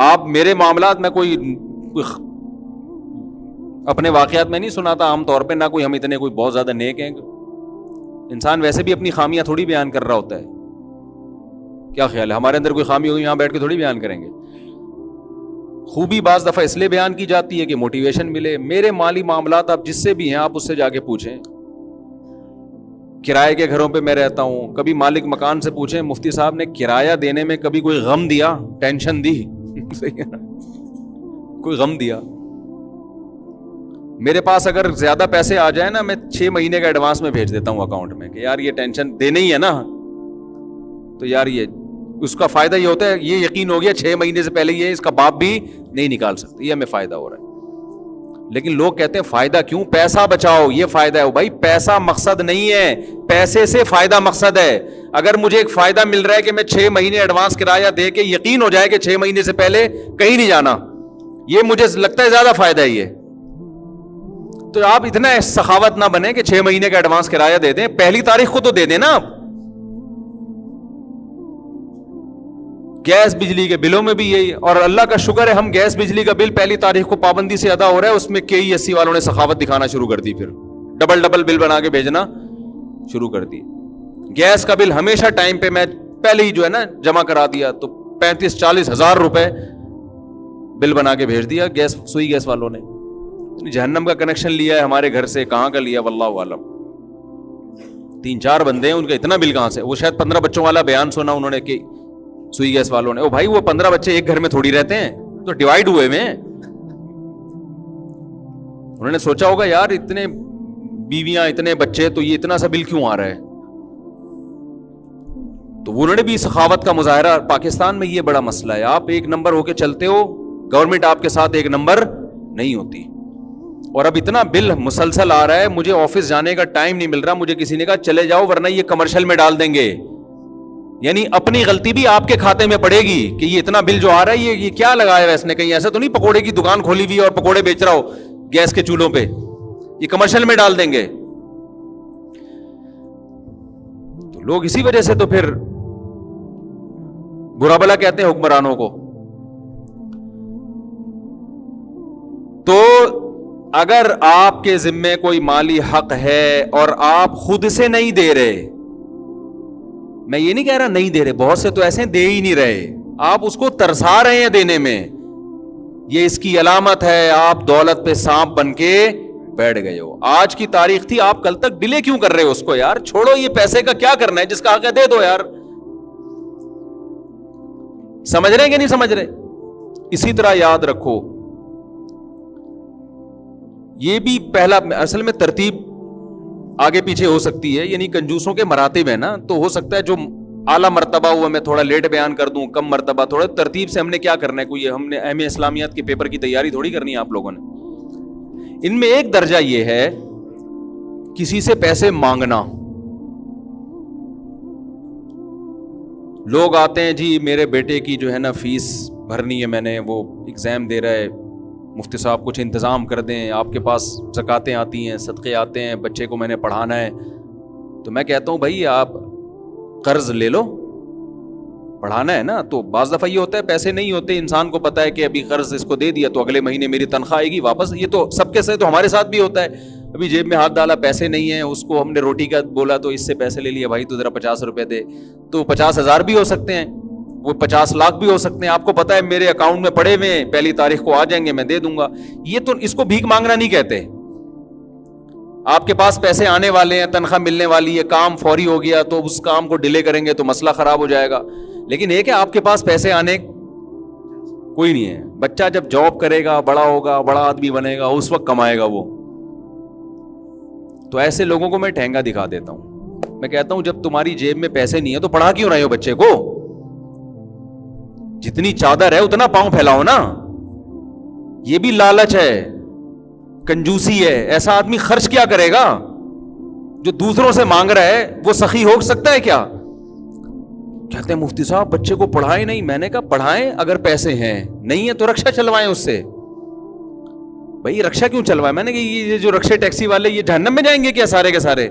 آپ میرے معاملات میں کوئی اپنے واقعات میں نہیں سناتا عام طور پہ, نہ کوئی ہم اتنے کوئی بہت زیادہ نیک ہیں. انسان ویسے بھی اپنی خامیاں تھوڑی بیان کر رہا ہوتا ہے. کیا خیال ہے, ہمارے اندر کوئی خامی ہوگی یہاں بیٹھ کے تھوڑی بیان کریں گے. خوبی بعض دفعہ اس لیے بیان کی جاتی ہے کہ موٹیویشن ملے. میرے مالی معاملات آپ جس سے بھی ہیں آپ اس سے جا کے پوچھیں. کرائے کے گھروں پہ میں رہتا ہوں, کبھی مالک مکان سے پوچھیں مفتی صاحب نے کرایہ دینے میں کبھی کوئی غم دیا, ٹینشن دی, کوئی غم دیا. میرے پاس اگر زیادہ پیسے آ جائیں نا, میں 6 مہینے کا ایڈوانس میں بھیج دیتا ہوں اکاؤنٹ میں کہ یار یہ ٹینشن دینے ہی ہے نا, تو یار یہ اس کا فائدہ یہ ہوتا ہے, یہ یقین ہو گیا 6 مہینے سے پہلے یہ اس کا باپ بھی نہیں نکال سکتے, یہ ہمیں فائدہ ہو رہا ہے. لیکن لوگ کہتے ہیں فائدہ کیوں, پیسہ بچاؤ یہ فائدہ ہے. بھائی پیسہ مقصد نہیں ہے, پیسے سے فائدہ مقصد ہے. اگر مجھے ایک فائدہ مل رہا ہے کہ میں 6 مہینے ایڈوانس کرایہ دے کے یقین ہو جائے کہ 6 مہینے سے پہلے کہیں نہیں جانا, یہ مجھے لگتا ہے زیادہ فائدہ ہے یہ. تو آپ اتنا سخاوت نہ بنے کہ 6 مہینے کا ایڈوانس کرایہ دے دیں, پہلی تاریخ کو تو دے دیں نا. آپ گیس بجلی کے بلوں میں بھی یہی, اور اللہ کا شکر ہے ہم گیس بجلی کا بل پہلی تاریخ کو پابندی سے ادا ہو رہا ہے. اس میں KE80 والوں نے سخاوت دکھانا شروع کر دی, پھر ڈبل بل بنا کے بھیجنا شروع کر دی. گیس کا بل ہمیشہ ٹائم پہ میں پہلے ہی جو ہے نا جمع کرا دیا, تو 35-40 ہزار روپے بل بنا کے بھیج دیا گیس, سوئی گیس والوں نے. جہنم کا کنیکشن لیا ہے ہمارے گھر سے, کہاں کا لیا واللہ عالم. 3-4 بندے ہیں, ان کا اتنا بل کہاں سے. وہ شاید 15 بچوں والا بیان سنا انہوں نے کہ سوئی گیس والوں نے. او بھائی وہ 15 بچے ایک گھر میں تھوڑی رہتے ہیں, تو ڈیوائڈ ہوئے میں. انہوں نے سوچا ہوگا یار اتنے بیویاں اتنے بچے, تو یہ اتنا سا بل کیوں آ رہا ہے. تو انہوں نے بھی سخاوت کا مظاہرہ. پاکستان میں یہ بڑا مسئلہ ہے, آپ ایک نمبر ہو کے چلتے ہو, گورنمنٹ آپ کے ساتھ ایک نمبر نہیں ہوتی. اور اب اتنا بل مسلسل آ رہا ہے, مجھے آفس جانے کا ٹائم نہیں مل رہا. مجھے کسی نے کہا چلے جاؤ ورنہ یہ کمرشل میں ڈال دیں گے. یعنی اپنی غلطی بھی آپ کے کھاتے میں پڑے گی کہ یہ اتنا بل جو آ رہا ہے یہ کیا لگایا ہے اس نے. کہیں ایسا تو نہیں پکوڑے کی دکان کھولی ہوئی اور پکوڑے بیچ رہا ہو گیس کے چولہوں پہ, یہ کمرشل میں ڈال دیں گے. تو لوگ اسی وجہ سے تو پھر برا بلا کہتے ہیں حکمرانوں کو. تو اگر آپ کے ذمے کوئی مالی حق ہے اور آپ خود سے نہیں دے رہے, میں یہ نہیں کہہ رہا نہیں دے رہے, بہت سے تو ایسے دے ہی نہیں رہے, آپ اس کو ترسا رہے ہیں دینے میں, یہ اس کی علامت ہے آپ دولت پہ سانپ بن کے بیٹھ گئے ہو. آج کی تاریخ تھی, آپ کل تک ڈیلے کیوں کر رہے ہو اس کو. یار چھوڑو, یہ پیسے کا کیا کرنا ہے, جس کا حق ہے دے دو یار. سمجھ رہے ہیں کہ نہیں سمجھ رہے. اسی طرح یاد رکھو, یہ بھی پہلا اصل میں ترتیب آگے پیچھے ہو سکتی ہے, یعنی کنجوسوں کے مراتب ہے نا, تو ہو سکتا ہے جو اعلیٰ مرتبہ ہوا میں تھوڑا لیٹ بیان کر دوں, کم مرتبہ تھوڑا ترتیب سے. ہم نے کیا کرنا ہے, کوئی ہم نے اہم اسلامیات کے پیپر کی تیاری تھوڑی کرنی ہے آپ لوگوں نے. ان میں ایک درجہ یہ ہے کسی سے پیسے مانگنا. لوگ آتے ہیں جی میرے بیٹے کی جو ہے نا فیس بھرنی ہے, میں نے, وہ ایگزام دے رہا ہے, مفتی صاحب کچھ انتظام کر دیں, آپ کے پاس زکاتیں آتی ہیں, صدقے آتے ہیں, بچے کو میں نے پڑھانا ہے. تو میں کہتا ہوں بھائی آپ قرض لے لو, پڑھانا ہے نا. تو بعض دفعہ یہ ہوتا ہے پیسے نہیں ہوتے, انسان کو پتا ہے کہ ابھی قرض اس کو دے دیا تو اگلے مہینے میری تنخواہ آئے گی واپس. یہ تو سب کے ساتھ, تو ہمارے ساتھ بھی ہوتا ہے. ابھی جیب میں ہاتھ ڈالا, پیسے نہیں ہیں, اس کو ہم نے روٹی کا بولا تو اس سے پیسے لے لیا, بھائی تو ذرا 50 روپے دے. تو 50,000 بھی ہو سکتے ہیں, وہ 50 لاکھ بھی ہو سکتے ہیں. آپ کو پتا ہے میرے اکاؤنٹ میں پڑے ہوئے ہیں, پہلی تاریخ کو آ جائیں گے, میں دے دوں گا. یہ تو اس کو بھیک مانگنا نہیں کہتے. آپ کے پاس پیسے آنے والے ہیں, تنخواہ ملنے والی ہے, کام فوری ہو گیا تو اس کام کو ڈیلے کریں گے تو مسئلہ خراب ہو جائے گا. لیکن ایک ہے آپ کے پاس پیسے آنے کوئی نہیں ہے. بچہ جب جاب کرے گا, بڑا ہوگا, بڑا آدمی بنے گا, اس وقت کمائے گا وہ. تو ایسے لوگوں کو میں ٹھینگا دکھا دیتا ہوں. میں کہتا ہوں جب تمہاری جیب میں پیسے نہیں ہے تو پڑھا کیوں رہے ہو بچے کو؟ جتنی چادر ہے اتنا پاؤں پھیلاؤ نا. یہ بھی لالچ ہے, کنجوسی ہے. ایسا آدمی خرچ کیا کرے گا؟ جو دوسروں سے مانگ رہا ہے وہ سخی ہو سکتا ہے کیا؟ کہتے ہیں مفتی صاحب بچے کو پڑھائیں نہیں. میں نے کہا پڑھائیں اگر پیسے ہیں, نہیں ہے تو رکشا چلوائیں اس سے. بھائی رکشا کیوں چلوائیں؟ میں نے کہا یہ جو رکشے ٹیکسی والے یہ جہنم میں جائیں گے کیا سارے کے سارے؟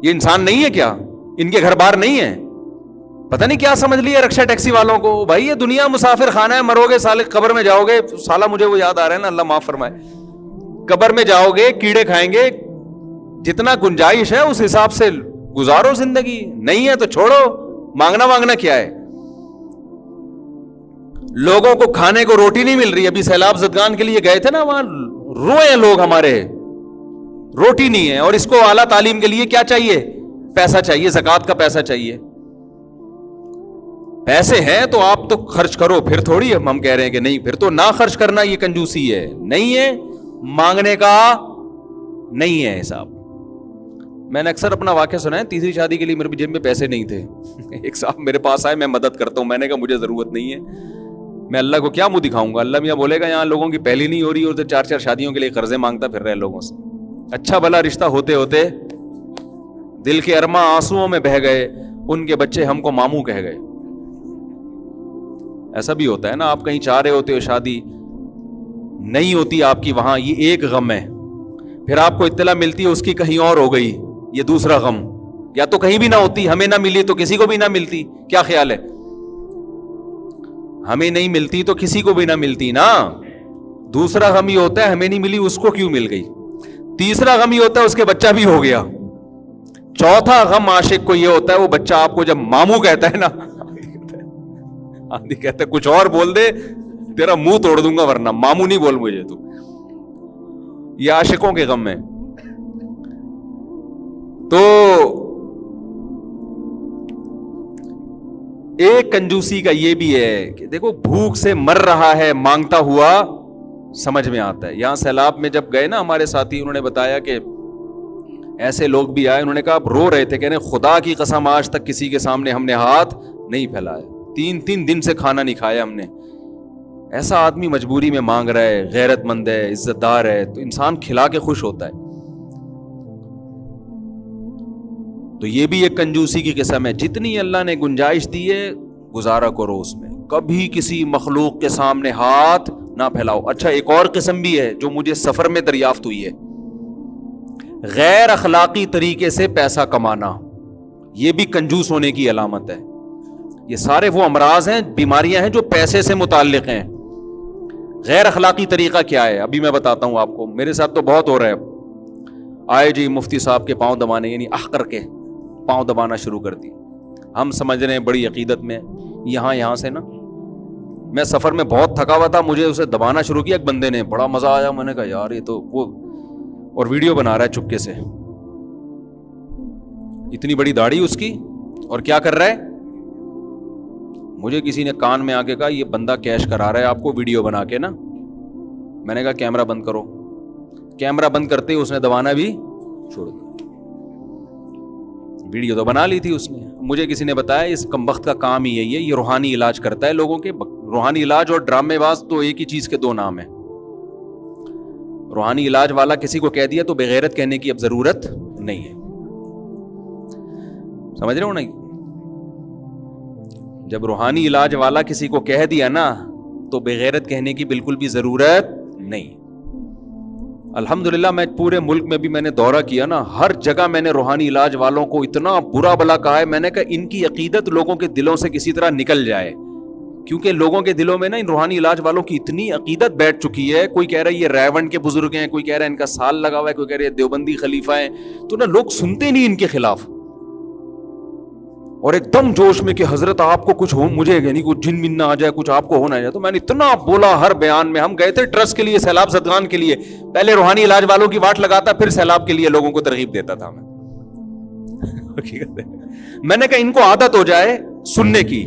یہ انسان نہیں ہے کیا؟ ان کے گھر بار نہیں ہے؟ پتہ نہیں کیا سمجھ لیا رکشا ٹیکسی والوں کو. بھائی یہ دنیا مسافر خانہ ہے, مرو گے سالے قبر میں جاؤ گے. سالہ مجھے وہ یاد آ رہا ہے نا, اللہ معاف فرمائے. قبر میں جاؤ گے کیڑے کھائیں گے, جتنا گنجائش ہے اس حساب سے گزارو زندگی. نہیں ہے تو چھوڑو, مانگنا کیا ہے؟ لوگوں کو کھانے کو روٹی نہیں مل رہی. ابھی سیلاب زدگان کے لیے گئے تھے نا, وہاں روئے لوگ ہمارے, روٹی نہیں ہے. اور اس کو اعلیٰ تعلیم کے لیے کیا چاہیے؟ پیسہ چاہیے, زکوٰۃ کا پیسہ چاہیے. پیسے ہیں تو آپ تو خرچ کرو, پھر تھوڑی ہم کہہ رہے ہیں کہ نہیں, پھر تو نہ خرچ کرنا یہ کنجوسی ہے. نہیں ہے, مانگنے کا نہیں ہے حساب. میں نے اکثر اپنا واقعہ سنا ہے, تیسری شادی کے لیے میرے جیب میں پیسے نہیں تھے. ایک صاحب میرے پاس آئے, میں مدد کرتا ہوں. میں نے کہا مجھے ضرورت نہیں ہے, میں اللہ کو کیا منہ دکھاؤں گا؟ اللہ میاں بولے گا یہاں لوگوں کی پہلی نہیں ہو رہی اور تو 4 شادیوں کے لیے قرضے مانگتا پھر رہے لوگوں سے. اچھا بھلا رشتہ ہوتے ہوتے دل کے ارماں آنسوؤں میں بہہ گئے, ان کے بچے ہم کو ماموں کہہ گئے. ایسا بھی ہوتا ہے نا, آپ کہیں چاہ رہے ہوتے ہو شادی نہیں ہوتی آپ کی وہاں, یہ ایک غم ہے. پھر آپ کو اطلاع ملتی ہے اس کی کہیں اور ہو گئی, یہ دوسرا غم. یا تو کہیں بھی نہ ہوتی, ہمیں نہ ملی تو کسی کو بھی نہ ملتی. کیا خیال ہے؟ ہمیں نہیں ملتی تو کسی کو بھی نہ ملتی نا. دوسرا غم یہ ہوتا ہے ہمیں نہیں ملی اس کو کیوں مل گئی. تیسرا غم یہ ہوتا ہے اس کے بچہ بھی ہو گیا. چوتھا غم عاشق کو یہ ہوتا ہے وہ بچہ آپ کو جب ماموں کہتا ہے نا, آدھی کہتا ہے کچھ اور بول دے تیرا منہ توڑ دوں گا ورنہ ماموں نہیں بول مجھے تو. یہ عاشقوں کے غم ہے. تو ایک کنجوسی کا یہ بھی ہے کہ دیکھو بھوک سے مر رہا ہے, مانگتا ہوا سمجھ میں آتا ہے. یہاں سیلاب میں جب گئے نا ہمارے ساتھی, انہوں نے بتایا کہ ایسے لوگ بھی آئے, انہوں نے کہا آپ رو رہے تھے, کہنے خدا کی قسم آج تک کسی کے سامنے ہم نے ہاتھ نہیں پھیلایا, 3 دن سے کھانا نہیں کھایا ہم نے. ایسا آدمی مجبوری میں مانگ رہا ہے, غیرت مند ہے, عزت دار ہے, تو انسان کھلا کے خوش ہوتا ہے. تو یہ بھی ایک کنجوسی کی قسم ہے. جتنی اللہ نے گنجائش دی ہے گزارا کرو اس میں, کبھی کسی مخلوق کے سامنے ہاتھ نہ پھیلاؤ. اچھا ایک اور قسم بھی ہے جو مجھے سفر میں دریافت ہوئی ہے, غیر اخلاقی طریقے سے پیسہ کمانا. یہ بھی کنجوس ہونے کی علامت ہے. یہ سارے وہ امراض ہیں, بیماریاں ہیں جو پیسے سے متعلق ہیں. غیر اخلاقی طریقہ کیا ہے ابھی میں بتاتا ہوں آپ کو, میرے ساتھ تو بہت ہو رہا ہے. آئے جی مفتی صاحب کے پاؤں دبانے, یعنی کر کے پاؤں دبانا شروع کر دی. ہم سمجھ رہے ہیں بڑی عقیدت میں, یہاں سے نا میں سفر میں بہت تھکا ہوا تھا, مجھے اسے دبانا شروع کیا ایک بندے نے, بڑا مزہ آیا. میں نے کہا یار یہ تو وہ, اور ویڈیو بنا رہا ہے چپکے سے, اتنی بڑی داڑھی اس کی, اور کیا کر رہا ہے. مجھے کسی نے کان میں آ کے کہا یہ بندہ کیش کرا رہا ہے آپ کو ویڈیو بنا کے نا. میں نے کہا کیمرہ بند کرو. کیمرہ بند کرتے ہی اس نے دبانا بھی چھوڑ دیا. ویڈیو تو بنا لی تھی اس نے. مجھے کسی نے بتایا اس کمبخت کا کام ہی یہی ہے, یہ روحانی علاج کرتا ہے لوگوں کے. روحانی علاج اور ڈرامے باز تو ایک ہی چیز کے دو نام ہیں. روحانی علاج والا کسی کو کہہ دیا تو بغیرت کہنے کی اب ضرورت نہیں ہے. سمجھ رہے ہو نا, جب روحانی علاج والا کسی کو کہہ دیا نا تو بغیرت کہنے کی بالکل بھی ضرورت نہیں. الحمدللہ میں پورے ملک میں بھی میں نے دورہ کیا نا, ہر جگہ میں نے روحانی علاج والوں کو اتنا برا بلا کہا ہے. میں نے کہا ان کی عقیدت لوگوں کے دلوں سے کسی طرح نکل جائے, کیونکہ لوگوں کے دلوں میں نا ان روحانی علاج والوں کی اتنی عقیدت بیٹھ چکی ہے. کوئی کہہ رہا ہے یہ ریونڈ کے بزرگ ہیں, کوئی کہہ رہا ہے ان کا سال لگا ہوا ہے, کوئی کہہ رہا ہے دیوبندی خلیفہ ہیں. تو نا لوگ سنتے نہیں ان کے خلاف, اور ایک دم جوش میں کہ حضرت آپ کو کچھ ہو, مجھے یعنی کچھ جن من نہ آ جائے, کچھ آپ کو ہونا ہے. تو میں نے اتنا بولا ہر بیان میں. ہم گئے تھے ٹرسٹ کے لیے, سیلاب زدگان کے لیے. پہلے روحانی علاج والوں کی واٹ لگاتا, پھر سیلاب کے لیے لوگوں کو ترغیب دیتا تھا میں. میں نے کہا ان کو عادت ہو جائے سننے کی,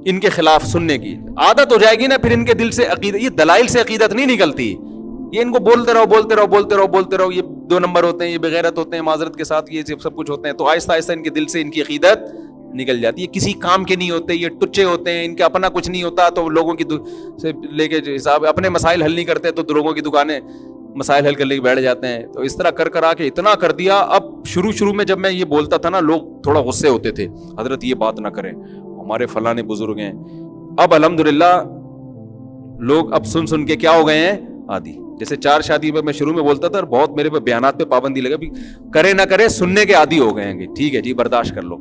ان کے خلاف سننے کی عادت ہو جائے گی نا, پھر ان کے دل سے عقیدت, یہ دلائل سے عقیدت نہیں نکلتی, یہ ان کو بولتے رہو, یہ 2 نمبر ہوتے ہیں, یہ بغیرت ہوتے ہیں, معذرت کے ساتھ یہ سب کچھ ہوتے ہیں. تو آہستہ آہستہ ان کے دل سے ان کی عقیدت نکل جاتی ہے. کسی کام کے نہیں ہوتے, یہ ٹچے ہوتے ہیں, ان کا اپنا کچھ نہیں ہوتا, تو لوگوں کی سے لے کے حساب, اپنے مسائل حل نہیں کرتے تو لوگوں کی دکانیں مسائل حل کر لے کے بیٹھ جاتے ہیں. تو اس طرح کر کے اتنا کر دیا. اب شروع میں جب میں یہ بولتا تھا نا, لوگ تھوڑا غصے ہوتے تھے, حضرت یہ بات نہ کریں, ہمارے فلاں بزرگ ہیں. اب الحمدللہ لوگ اب سن کے کیا ہو گئے ہیں, عادی. جیسے 4 شادی پہ میں شروع میں بولتا تھا اور بہت میرے پہ بیانات پہ پابندی لگا, بھی کرے نہ کرے سننے کے عادی ہو گئے ہیں. ٹھیک ہے جی, برداشت کر لو.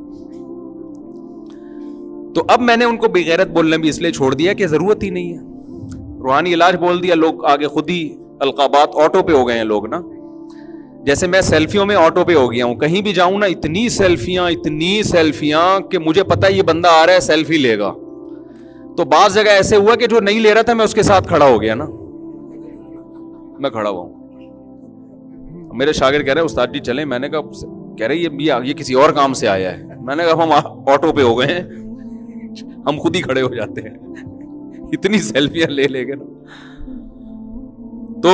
تو اب میں نے ان کو بغیرت بولنے بھی اس لیے چھوڑ دیا کہ ضرورت ہی نہیں ہے. روحانی علاج بول دیا, لوگ آگے خود ہی القابات آٹو پہ ہو گئے ہیں لوگ نا. جیسے میں سیلفیوں میں آٹو پہ ہو گیا ہوں, کہیں بھی جاؤں نا اتنی سیلفیاں کہ مجھے پتا ہے یہ بندہ آ رہا ہے سیلفی لے گا. تو بعض جگہ ایسے ہوا کہ جو نہیں لے رہا تھا میں اس کے ساتھ کھڑا ہو گیا نا, میں کھڑا ہوا ہوں. میرے شاگرد کہہ رہے استاد جی چلیں, میں نے کہا, کہہ رہے یہ کسی اور کام سے آیا ہے. میں نے کہا ہم آٹو پہ ہو گئے ہیں, ہم خود ہی کھڑے ہو جاتے ہیں, اتنی سیلفیاں لے کے نا. تو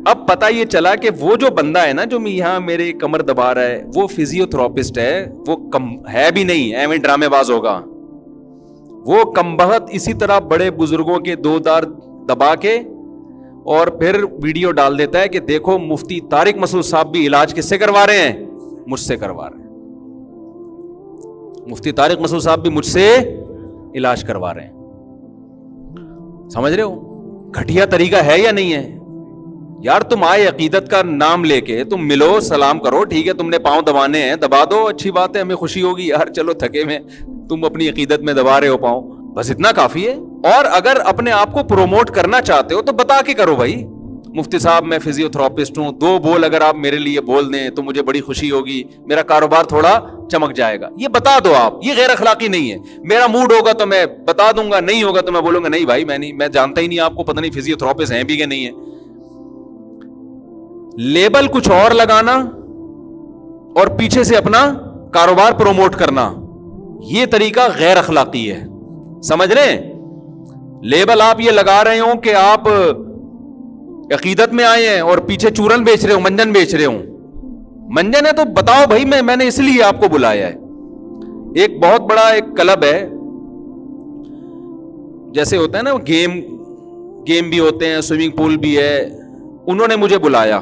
اب پتہ یہ چلا کہ وہ جو بندہ ہے نا جو یہاں میرے کمر دبا رہا ہے, وہ فزیوتھراپسٹ ہے, وہ کم ہے بھی نہیں, ایویں ڈرامے باز ہوگا. وہ کم بخت اسی طرح بڑے بزرگوں کے 2 دار دبا کے اور پھر ویڈیو ڈال دیتا ہے کہ دیکھو مفتی طارق مسعود صاحب بھی علاج کس سے کروا رہے ہیں, مجھ سے کروا رہے ہیں. مفتی طارق مسعود صاحب بھی مجھ سے علاج کروا رہے ہیں. سمجھ رہے ہو گھٹیا طریقہ ہے یا نہیں ہے یار؟ تم آئے عقیدت کا نام لے کے, تم ملو, سلام کرو, ٹھیک ہے تم نے پاؤں دبانے ہیں دبا دو, اچھی بات ہے, ہمیں خوشی ہوگی یار, چلو تھکے میں تم اپنی عقیدت میں دبا رہے ہو پاؤں, بس اتنا کافی ہے. اور اگر اپنے آپ کو پروموٹ کرنا چاہتے ہو تو بتا کے کرو بھائی, مفتی صاحب میں فزیوتھراپسٹ ہوں, 2 بول اگر آپ میرے لیے بول دیں تو مجھے بڑی خوشی ہوگی, میرا کاروبار تھوڑا چمک جائے گا. یہ بتا دو آپ, یہ غیر اخلاقی نہیں ہے. میرا موڈ ہوگا تو میں بتا دوں گا, نہیں ہوگا تو میں بولوں گا نہیں بھائی میں جانتا ہی نہیں آپ کو, پتہ نہیں فزیوتھراپسٹ ہیں بھی کہ نہیں ہے. لیبل کچھ اور لگانا اور پیچھے سے اپنا کاروبار پروموٹ کرنا, یہ طریقہ غیر اخلاقی ہے. سمجھ رہے ہیں؟ لیبل آپ یہ لگا رہے ہوں کہ آپ عقیدت میں آئے ہیں اور پیچھے چورن بیچ رہے ہوں, منجن بیچ رہے ہوں. منجن ہے تو بتاؤ بھائی, میں نے اس لیے آپ کو بلایا ہے. ایک بہت بڑا ایک کلب ہے, جیسے ہوتا ہے نا گیم بھی ہوتے ہیں, سوئمنگ پول بھی ہے. انہوں نے مجھے بلایا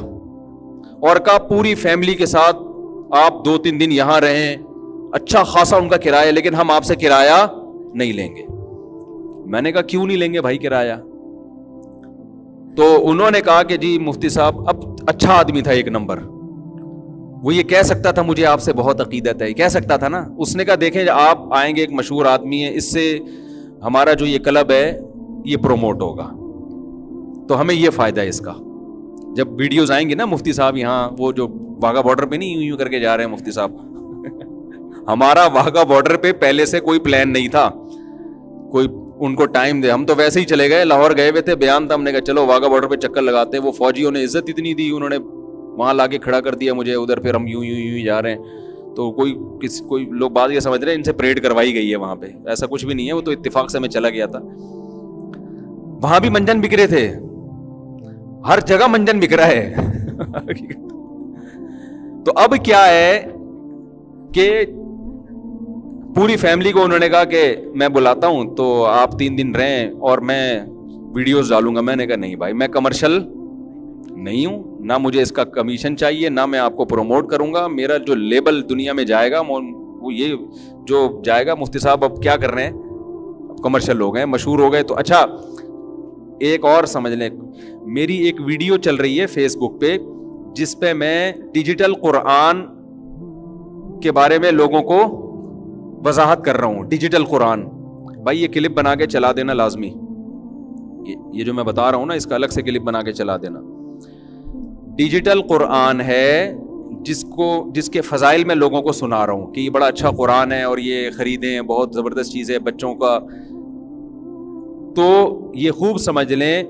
اور کہا پوری فیملی کے ساتھ آپ 2-3 دن یہاں رہیں, اچھا خاصا ان کا کرایہ, لیکن ہم آپ سے کرایہ نہیں لیں گے. میں نے کہا کیوں نہیں لیں گے بھائی کرایہ؟ تو انہوں نے کہا کہ جی مفتی صاحب, اب اچھا آدمی تھا 1 نمبر, وہ یہ کہہ سکتا تھا مجھے آپ سے بہت عقیدت ہے, کہہ سکتا تھا نا. اس نے کہا دیکھیں آپ آئیں گے, ایک مشہور آدمی ہے, اس سے ہمارا جو یہ کلب ہے یہ پروموٹ ہوگا, تو ہمیں یہ فائدہ ہے اس کا. جب ویڈیوز آئیں گے نا مفتی صاحب یہاں, وہ جو واگا بارڈر پہ نہیں یوں کر کے جا رہے ہیں مفتی صاحب, ہمارا واگا بارڈر پہ پہلے سے کوئی پلان نہیں تھا, کوئی ان کو ٹائم دے, ہم تو ویسے ہی چلے گئے, لاہور گئے ہوئے تھے, بیان تھا, ہم نے کہا چلو واگا بارڈر پہ چکر لگاتے ہیں. وہ فوجیوں نے عزت اتنی دی, انہوں نے وہاں لا کے کھڑا کر دیا مجھے ادھر, پھر ہم یوں جا رہے ہیں. تو کوئی لوگ بعض یہ سمجھ رہے ہیں ان سے پریڈ کروائی گئی ہے وہاں پہ, ایسا کچھ بھی نہیں ہے, وہ تو اتفاق سے میں چلا گیا تھا. وہاں بھی منجن بک رہے تھے, ہر جگہ منجن بک رہا ہے. تو اب کیا ہے کہ پوری فیملی کو انہوں نے کہا کہ میں بلاتا ہوں تو آپ 3 دن رہیں اور میں ویڈیوز ڈالوں گا. میں نے کہا نہیں بھائی, میں کمرشل نہیں ہوں, نہ مجھے اس کا کمیشن چاہیے, نہ میں آپ کو پروموٹ کروں گا. میرا جو لیبل دنیا میں جائے گا وہ یہ جو جائے گا, مفتی صاحب اب کیا کر رہے ہیں, اب کمرشل ہو گئے, مشہور ہو گئے. تو اچھا ایک اور سمجھ لیں, میری ایک ویڈیو چل رہی ہے فیس بک پہ جس پہ میں ڈیجیٹل قرآن کے بارے میں لوگوں کو وضاحت کر رہا ہوں. ڈیجیٹل قرآن بھائی یہ کلپ بنا کے چلا دینا لازمی, یہ جو میں بتا رہا ہوں نا اس کا الگ سے کلپ بنا کے چلا دینا. ڈیجیٹل قرآن ہے جس کے فضائل میں لوگوں کو سنا رہا ہوں کہ یہ بڑا اچھا قرآن ہے اور یہ خریدیں, بہت زبردست چیز ہے بچوں کا. تو یہ خوب سمجھ لیں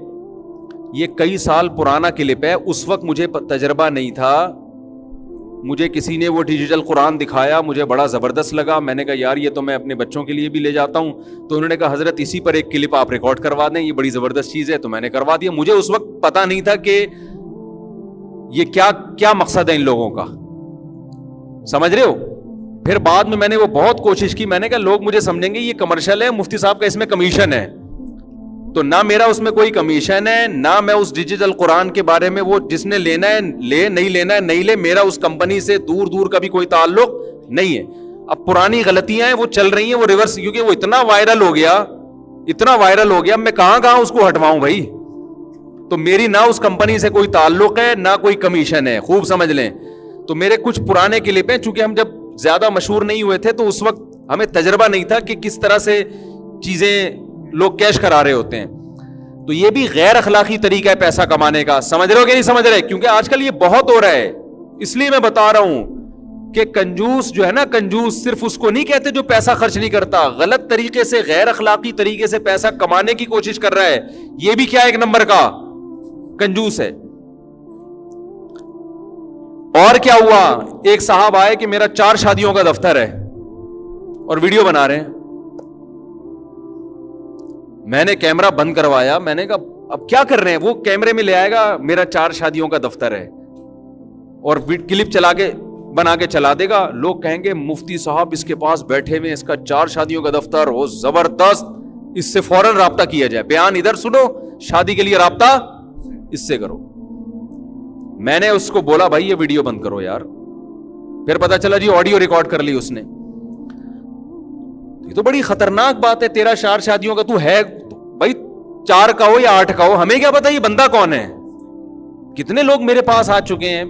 یہ کئی سال پرانا کلپ ہے, اس وقت مجھے تجربہ نہیں تھا, مجھے کسی نے وہ ڈیجیٹل قرآن دکھایا, مجھے بڑا زبردست لگا. میں نے کہا یار یہ تو میں اپنے بچوں کے لیے بھی لے جاتا ہوں. تو انہوں نے کہا حضرت اسی پر ایک کلپ آپ ریکارڈ کروا دیں, یہ بڑی زبردست چیز ہے. تو میں نے کروا دیا. مجھے اس وقت پتا نہیں تھا کہ یہ کیا مقصد ہے ان لوگوں کا, سمجھ رہے ہو. پھر بعد میں نے وہ بہت کوشش کی. میں نے کہا لوگ مجھے سمجھیں گے یہ کمرشل ہے, مفتی صاحب کا اس میں کمیشن ہے. تو نہ میرا اس میں کوئی کمیشن ہے, نہ میں اس ڈیجیٹل قرآن کے بارے میں, وہ جس نے لینا ہے لے, نہیں لینا ہے نہیں لے, میرا اس کمپنی سے دور دور کا بھی کوئی تعلق نہیں ہے. اب پرانی غلطیاں ہیں وہ چل رہی ہیں, وہ ریورس, کیونکہ وہ اتنا وائرل ہو گیا, اب میں کہاں اس کو ہٹواؤں بھائی. تو میری نہ اس کمپنی سے کوئی تعلق ہے نہ کوئی کمیشن ہے, خوب سمجھ لیں. تو میرے کچھ پرانے کلپ ہیں, چونکہ ہم جب زیادہ مشہور نہیں ہوئے تھے تو اس وقت ہمیں تجربہ نہیں تھا کہ کس طرح سے چیزیں لوگ کیش کرا رہے ہوتے ہیں. تو یہ بھی غیر اخلاقی طریقہ ہے پیسہ کمانے کا, سمجھ رہے ہو کہ نہیں سمجھ رہے, کیونکہ آج کل یہ بہت ہو رہا ہے. اس لیے میں بتا رہا ہوں کہ کنجوس جو ہے نا, کنجوس صرف اس کو نہیں کہتے جو پیسہ خرچ نہیں کرتا, غلط طریقے سے غیر اخلاقی طریقے سے پیسہ کمانے کی کوشش کر رہا ہے, یہ بھی کیا ایک نمبر کا کنجوس ہے. اور کیا ہوا, ایک صاحب آئے کہ میرا 4 شادیوں کا دفتر ہے اور ویڈیو بنا رہے ہیں. میں نے کیمرہ بند کروایا, میں نے کہا اب کیا کر رہے ہیں. وہ کیمرے میں لے آئے گا میرا 4 شادیوں کا دفتر ہے اور کلپ چلا کے بنا کے چلا دے گا. لوگ کہیں گے مفتی صاحب اس کے پاس بیٹھے ہوئے, اس کا 4 شادیوں کا دفتر, وہ زبردست, اس سے فوراً رابطہ کیا جائے. بیان ادھر سنو, شادی کے لیے رابطہ اس سے کرو. میں نے اس کو بولا بھائی یہ ویڈیو بند کرو یار. پھر پتا چلا جی آڈیو ریکارڈ کر لی اس نے. یہ تو بڑی خطرناک بات ہے. تیرا 4 شادیوں کا تو ہے بھائی, 4 کا ہو یا 8 کا ہو, ہمیں کیا پتا یہ بندہ کون ہے. کتنے لوگ میرے پاس آ چکے ہیں,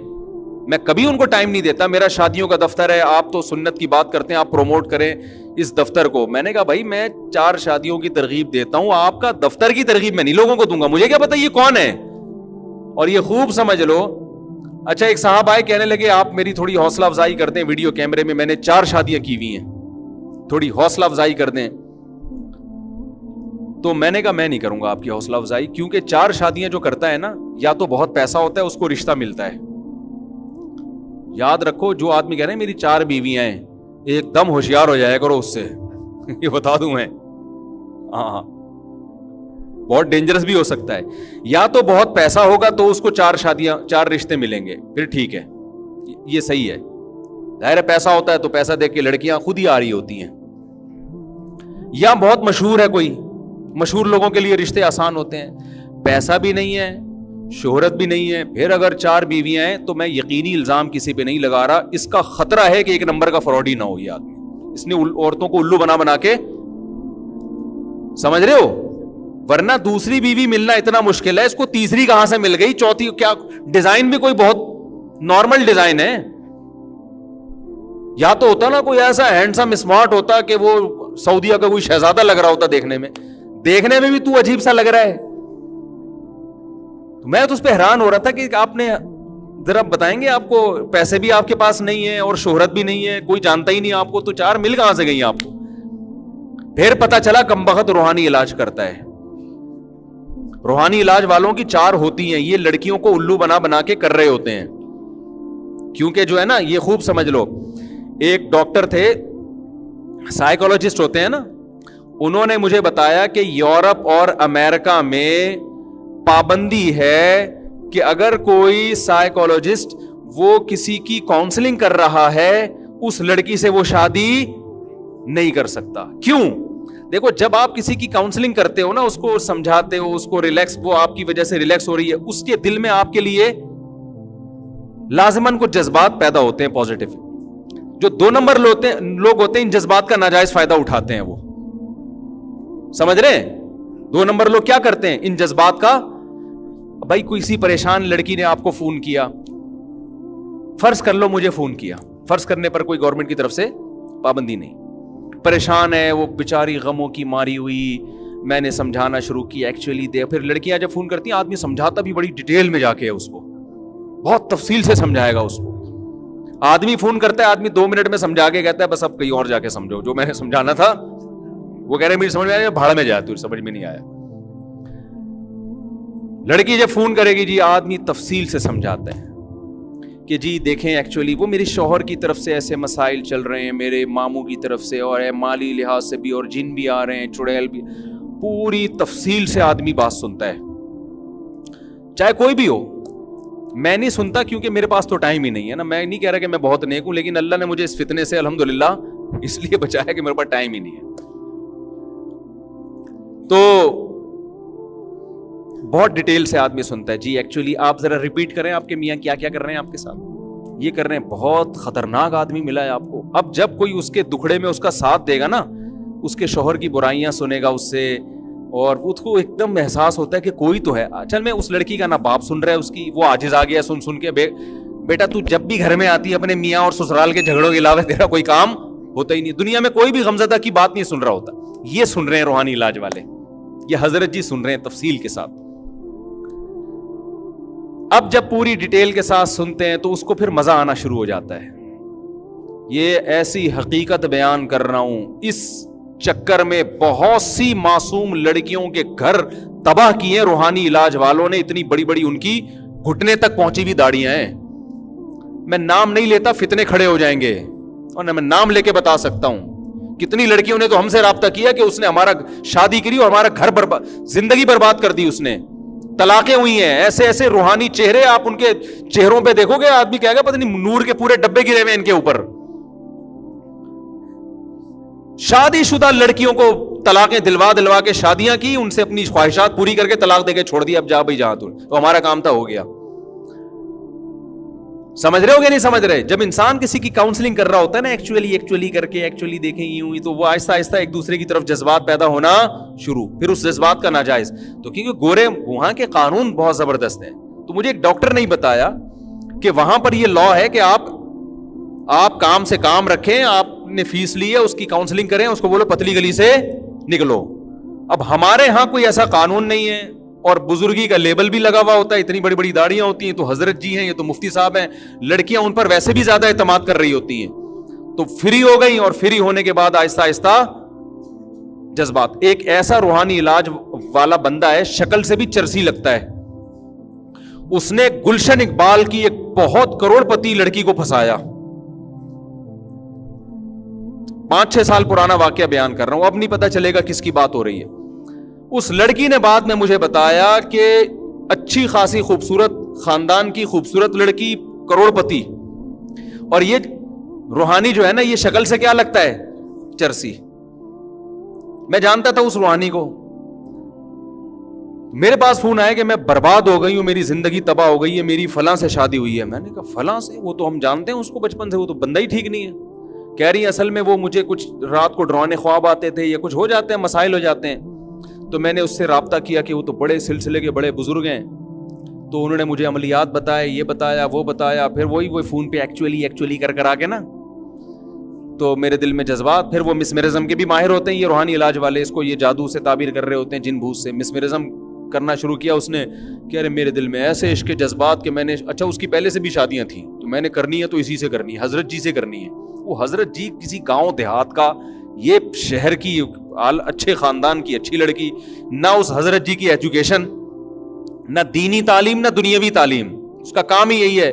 میں کبھی ان کو ٹائم نہیں دیتا. میرا شادیوں کا دفتر ہے, آپ تو سنت کی بات کرتے ہیں, آپ پروموٹ کریں اس دفتر کو. میں نے کہا بھائی میں 4 شادیوں کی ترغیب دیتا ہوں, آپ کا دفتر کی ترغیب میں نہیں لوگوں کو دوں گا. مجھے کیا پتا یہ کون ہے. اور یہ خوب سمجھ لو. اچھا ایک صاحب آئے, کہنے لگے آپ میری تھوڑی حوصلہ افزائی کر دیں ویڈیو کیمرے میں, میں نے 4 شادیاں کی ہوئی ہیں, تھوڑی حوصلہ افزائی کر دیں. تو میں نے کہا میں نہیں کروں گا آپ کی حوصلہ افزائی, کیونکہ 4 شادیاں جو کرتا ہے نا, یا تو بہت پیسہ ہوتا ہے اس کو رشتہ ملتا ہے. یاد رکھو جو آدمی کہہ رہے ہیں میری 4 بیویاں ہیں, ایک دم ہوشیار ہو جائے کرو اس سے. یہ بتا دوں میں, ہاں بہت ڈینجرس بھی ہو سکتا ہے. یا تو بہت پیسہ ہوگا تو اس کو 4 شادیاں 4 رشتے ملیں گے, پھر ٹھیک ہے, یہ صحیح ہے. ظاہر ہے پیسہ ہوتا ہے تو پیسہ دیکھ کے لڑکیاں خود ہی آ رہی ہوتی ہیں. یا بہت مشہور ہے کوئی, مشہور لوگوں کے لیے رشتے آسان ہوتے ہیں. پیسہ بھی نہیں ہے, شہرت بھی نہیں ہے, پھر اگر 4 بیویاں ہیں تو میں یقینی الزام کسی پہ نہیں لگا رہا, اس کا خطرہ ہے کہ ایک نمبر کا فراڈ ہی نہ ہو یہ آدمی. اس نے عورتوں کو الو بنا کے, سمجھ رہے ہو, ورنہ دوسری بیوی ملنا اتنا مشکل ہے, اس کو تیسری کہاں سے مل گئی, چوتھی کیا. ڈیزائن بھی کوئی بہت نارمل ڈیزائن ہے. یا تو ہوتا نا کوئی ایسا ہینڈسم اسمارٹ ہوتا کہ وہ سعودیہ کا کوئی شہزادہ لگ رہا ہوتا, دیکھنے میں بھی تو عجیب سا لگ رہا ہے. میں تو اس پہ حیران ہو رہا تھا کہ آپ نے ذرا بتائیں گے, آپ کو پیسے بھی آپ کے پاس نہیں ہے اور شہرت بھی نہیں ہے, کوئی جانتا ہی نہیں آپ کو, تو 4 مل کہاں سے گئی آپ کو. پھر پتا چلا کمبخت روحانی علاج کرتا ہے. روحانی علاج والوں کی 4 ہوتی ہیں, یہ لڑکیوں کو الو بنا کے کر رہے ہوتے ہیں. کیونکہ جو ہے نا, یہ خوب سمجھ لو, ایک ڈاکٹر تھے, سائیکولوجسٹ ہوتے ہیں نا, انہوں نے مجھے بتایا کہ یورپ اور امریکہ میں پابندی ہے کہ اگر کوئی سائیکولوجسٹ وہ کسی کی کاؤنسلنگ کر رہا ہے, اس لڑکی سے وہ شادی نہیں کر سکتا. کیوں؟ دیکھو جب آپ کسی کی کاؤنسلنگ کرتے ہو نا, اس کو سمجھاتے ہو, اس کو ریلیکس, وہ آپ کی وجہ سے ریلیکس ہو رہی ہے, اس کے دل میں آپ کے لیے لازماً کچھ جذبات پیدا ہوتے ہیں پازیٹیو. جو 2 نمبر لوگ ہوتے ہیں ان جذبات کا ناجائز فائدہ اٹھاتے ہیں. وہ سمجھ رہے ہیں, 2 نمبر لوگ کیا کرتے ہیں ان جذبات کا. بھائی کوئی سی پریشان لڑکی نے آپ کو فون کیا, فرض کر لو مجھے فون کیا, فرض کرنے پر کوئی گورنمنٹ کی طرف سے پابندی نہیں, پریشان ہے وہ بیچاری, غموں کی ماری ہوئی, میں نے سمجھانا شروع کیا ایکچولی دے. پھر لڑکیاں جب فون کرتی ہیں, آدمی سمجھاتا بھی بڑی ڈیٹیل میں جا کے, اس کو بہت تفصیل سے سمجھائے گا اس کو. آدمی فون کرتا ہے, آدمی 2 منٹ میں سمجھا کے کہتا ہے بس اب کہیں اور جا کے سمجھو, جو میں نے سمجھانا تھا. وہ کہہ رہے مجھے سمجھ میں آیا, بھاڑ میں جا, تو سمجھ میں نہیں آیا. لڑکی جب فون کرے گی جی, آدمی تفصیل سے سمجھاتا ہے, کہ جی دیکھیں ایکچولی وہ میری شوہر کی طرف سے ایسے مسائل چل رہے ہیں, میرے ماموں کی طرف سے, اور مالی لحاظ سے بھی, اور جن بھی آ رہے ہیں, چڑیل بھی. پوری تفصیل سے آدمی بات سنتا ہے, چاہے کوئی بھی ہو. میں نہیں سنتا کیونکہ میرے پاس تو ٹائم ہی نہیں ہے نا. میں نہیں کہہ رہا کہ میں بہت نیک ہوں, لیکن اللہ نے مجھے اس فتنے سے الحمدللہ اس لیے بچایا کہ میرے پاس ٹائم ہی نہیں ہے. تو بہت ڈیٹیل سے آدمی سنتا ہے. جی ایکچولی آپ ذرا ریپیٹ کریں آپ کے میاں کیا کیا کر رہے ہیں آپ کے ساتھ, یہ کر رہے ہیں. بہت خطرناک آدمی ملا ہے آپ کو. اب جب کوئی اس کے دکھڑے میں اس کا ساتھ دے گا نا, اس کے شوہر کی برائیاں سنے گا اس سے, اور اس کو ایک دم احساس ہوتا ہے کہ کوئی تو ہے. چل میں اس لڑکی کا نا باپ سن رہا ہے, اس کی وہ عاجز آ گیا سن سن کے. بیٹا تو جب بھی گھر میں آتی ہے اپنے میاں اور سسرال کے جھگڑوں کے علاوہ تیرا کوئی کام ہوتا ہی نہیں. دنیا میں کوئی بھی غمزدہ کی بات نہیں سن رہا ہوتا. یہ سن رہے ہیں روحانی علاج والے, یہ حضرت جی سن رہے ہیں تفصیل کے ساتھ. اب جب پوری ڈیٹیل کے ساتھ سنتے ہیں تو اس کو پھر مزہ آنا شروع ہو جاتا ہے. یہ ایسی حقیقت بیان کر رہا ہوں, اس چکر میں بہت سی معصوم لڑکیوں کے گھر تباہ کیے روحانی علاج والوں نے. اتنی بڑی بڑی ان کی گھٹنے تک پہنچی ہوئی داڑیاں ہیں. میں نام نہیں لیتا, فتنے کھڑے ہو جائیں گے, اور میں نام لے کے بتا سکتا ہوں. کتنی لڑکیوں نے تو ہم سے رابطہ کیا کہ اس نے ہمارا شادی کری اور ہمارا گھر زندگی برباد کر دی. اس نے طلاقیں ہوئی ہیں. ایسے ایسے روحانی چہرے آپ ان کے چہروں پہ دیکھو گے, آدمی کہے گا پتہ نہیں نور کے پورے ڈبے گرے ہوئے ان کے اوپر. شادی شدہ لڑکیوں کو طلاقیں دلوا کے شادیاں کی, ان سے اپنی خواہشات پوری کر کے طلاق دے کے چھوڑ دیا. اب جا بھائی جہاں تو ہمارا کام تھا, ہو گیا. سمجھ رہے ہو گے نہیں سمجھ رہے؟ جب انسان کسی کی کاؤنسلنگ کر رہا ہوتا ہے نا, ایکچولی کر کے ایکچولی دیکھیں یوں ہی, تو وہ آہستہ آہستہ ایک دوسرے کی طرف جذبات پیدا ہونا شروع. پھر اس جذبات کا ناجائز, تو کیونکہ گورے وہاں کے قانون بہت زبردست ہیں. تو مجھے ایک ڈاکٹر نے بتایا کہ وہاں پر یہ لا ہے کہ آپ کام سے کام رکھیں, آپ نے فیس لی ہے, اس کی کاؤنسلنگ کریں, اس کو بولو پتلی گلی سے نکلو. اب ہمارے ہاں کوئی ایسا قانون نہیں ہے, اور بزرگی کا لیبل بھی لگا ہوا ہوتا ہے. اتنی بڑی بڑی داڑیاں ہوتی ہیں, تو حضرت جی ہیں, یہ تو مفتی صاحب ہیں. لڑکیاں ان پر ویسے بھی زیادہ اعتماد کر رہی ہوتی ہیں, تو فری ہو گئی, اور فری ہونے کے بعد آہستہ آہستہ جذبات. ایک ایسا روحانی علاج والا بندہ ہے, شکل سے بھی چرسی لگتا ہے. اس نے گلشن اقبال کی ایک بہت کروڑ پتی لڑکی کو پھنسایا. 5-6 سال پرانا واقعہ بیان کر رہا ہوں, اب نہیں پتا چلے گا کس کی بات ہو رہی ہے. اس لڑکی نے بعد میں مجھے بتایا کہ اچھی خاصی خوبصورت خاندان کی خوبصورت لڑکی, کروڑ پتی, اور یہ روحانی جو ہے نا, یہ شکل سے کیا لگتا ہے, چرسی. میں جانتا تھا اس روحانی کو. میرے پاس فون آیا کہ میں برباد ہو گئی ہوں, میری زندگی تباہ ہو گئی ہے, میری فلاں سے شادی ہوئی ہے. میں نے کہا فلاں سے؟ وہ تو ہم جانتے ہیں اس کو بچپن سے, وہ تو بندہ ہی ٹھیک نہیں ہے. کہہ رہی ہیں اصل میں وہ مجھے کچھ رات کو ڈرانے خواب آتے تھے, یا کچھ ہو جاتے ہیں, مسائل ہو جاتے ہیں. تو میں نے اس سے رابطہ کیا کہ وہ تو بڑے سلسلے کے بڑے بزرگ ہیں, تو انہوں نے مجھے عملیات بتائے, یہ بتایا وہ بتایا. پھر وہی فون پہ ایکچولی کر آ کے نا, تو میرے دل میں جذبات. پھر وہ مسمرزم کے بھی ماہر ہوتے ہیں یہ روحانی علاج والے, اس کو یہ جادو سے تعبیر کر رہے ہوتے ہیں, جن بھوت سے. مسمرزم کرنا شروع کیا اس نے, کہ ارے میرے دل میں ایسے عشق کے جذبات کہ میں نے, اچھا اس کی پہلے سے بھی شادیاں تھیں, تو میں نے کرنی ہے تو اسی سے کرنی ہے, حضرت جی سے کرنی ہے. وہ حضرت جی کسی گاؤں دیہات کا, یہ شہر کی اچھے خاندان کی اچھی لڑکی, نہ اس حضرت جی کی ایجوکیشن, نہ دینی تعلیم نہ دنیاوی تعلیم, اس کا کام ہی یہی ہے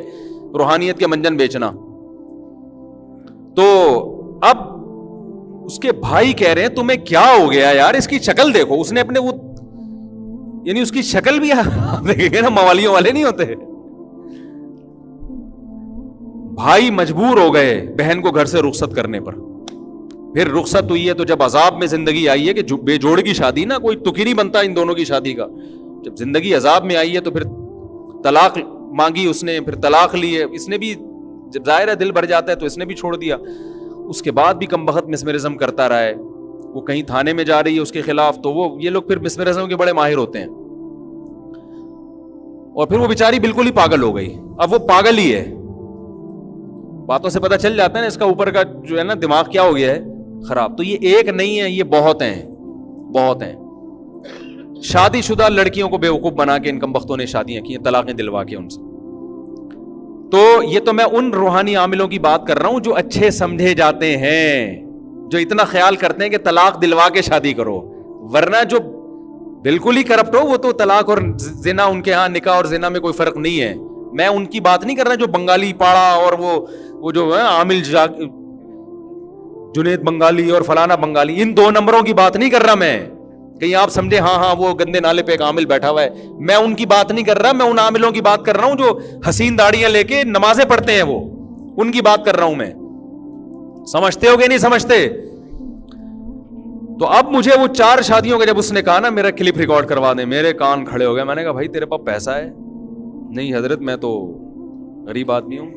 روحانیت کے منجن بیچنا. تو اب اس کے بھائی کہہ رہے ہیں تمہیں کیا ہو گیا یار, اس کی شکل دیکھو. اس نے اپنے وہ, یعنی اس کی شکل بھی دیکھیں گے نا, موالیوں والے نہیں ہوتے. بھائی مجبور ہو گئے بہن کو گھر سے رخصت کرنے پر. پھر رخصت ہوئی ہے تو جب عذاب میں زندگی آئی ہے, کہ بے جوڑ کی شادی نا, کوئی تک ہی نہیں بنتا ان دونوں کی شادی کا. جب زندگی عذاب میں آئی ہے تو پھر طلاق مانگی اس نے, پھر طلاق لی ہے اس نے بھی. جب ظاہر ہے دل بھر جاتا ہے تو اس نے بھی چھوڑ دیا. اس کے بعد بھی کم بخت مسمرزم کرتا رہا ہے. وہ کہیں تھانے میں جا رہی ہے اس کے خلاف, تو وہ یہ لوگ پھر مسمرزم کے بڑے ماہر ہوتے ہیں. اور پھر وہ بیچاری بالکل ہی پاگل ہو گئی. اب وہ پاگل ہی ہے, باتوں سے پتہ چل جاتا ہے نا اس کا اوپر کا جو ہے نا دماغ کیا ہو گیا ہے, خراب. تو یہ ایک نہیں ہے, یہ بہت ہیں. شادی شدہ لڑکیوں کو بیوقوف بنا کے ان کم بختوں نے شادیاں کی, طلاقیں دلوا کے ان سے. تو یہ تو میں ان روحانی عاملوں کی بات کر رہا ہوں جو اچھے سمجھے جاتے ہیں, جو اتنا خیال کرتے ہیں کہ طلاق دلوا کے شادی کرو. ورنہ جو بالکل ہی کرپٹ ہو, وہ تو طلاق اور زنا, ان کے ہاں نکاح اور زنا میں کوئی فرق نہیں ہے. میں ان کی بات نہیں کر رہا جو بنگالی پاڑا اور وہ جو ہے عامل جنید بنگالی اور فلانا بنگالی, ان 2 نمبروں کی بات نہیں کر رہا میں. کہیں آپ سمجھے ہاں وہ گندے نالے پہ ایک عامل بیٹھا ہوا ہے, میں ان کی بات نہیں کر رہا, میں ان عاملوں کی بات کر رہا ہوں جو حسین داڑیاں لے کے نمازیں پڑھتے ہیں, وہ ان کی بات کر رہا ہوں میں. سمجھتے ہو کہ نہیں سمجھتے؟ تو اب مجھے وہ 4 شادیوں کا جب اس نے کہا نا میرا کلپ ریکارڈ کروا دیں, میرے کان کھڑے ہو گئے. میں نے کہا بھائی تیرے پاس پیسہ ہے؟ نہیں حضرت میں تو غریب آدمی ہوں.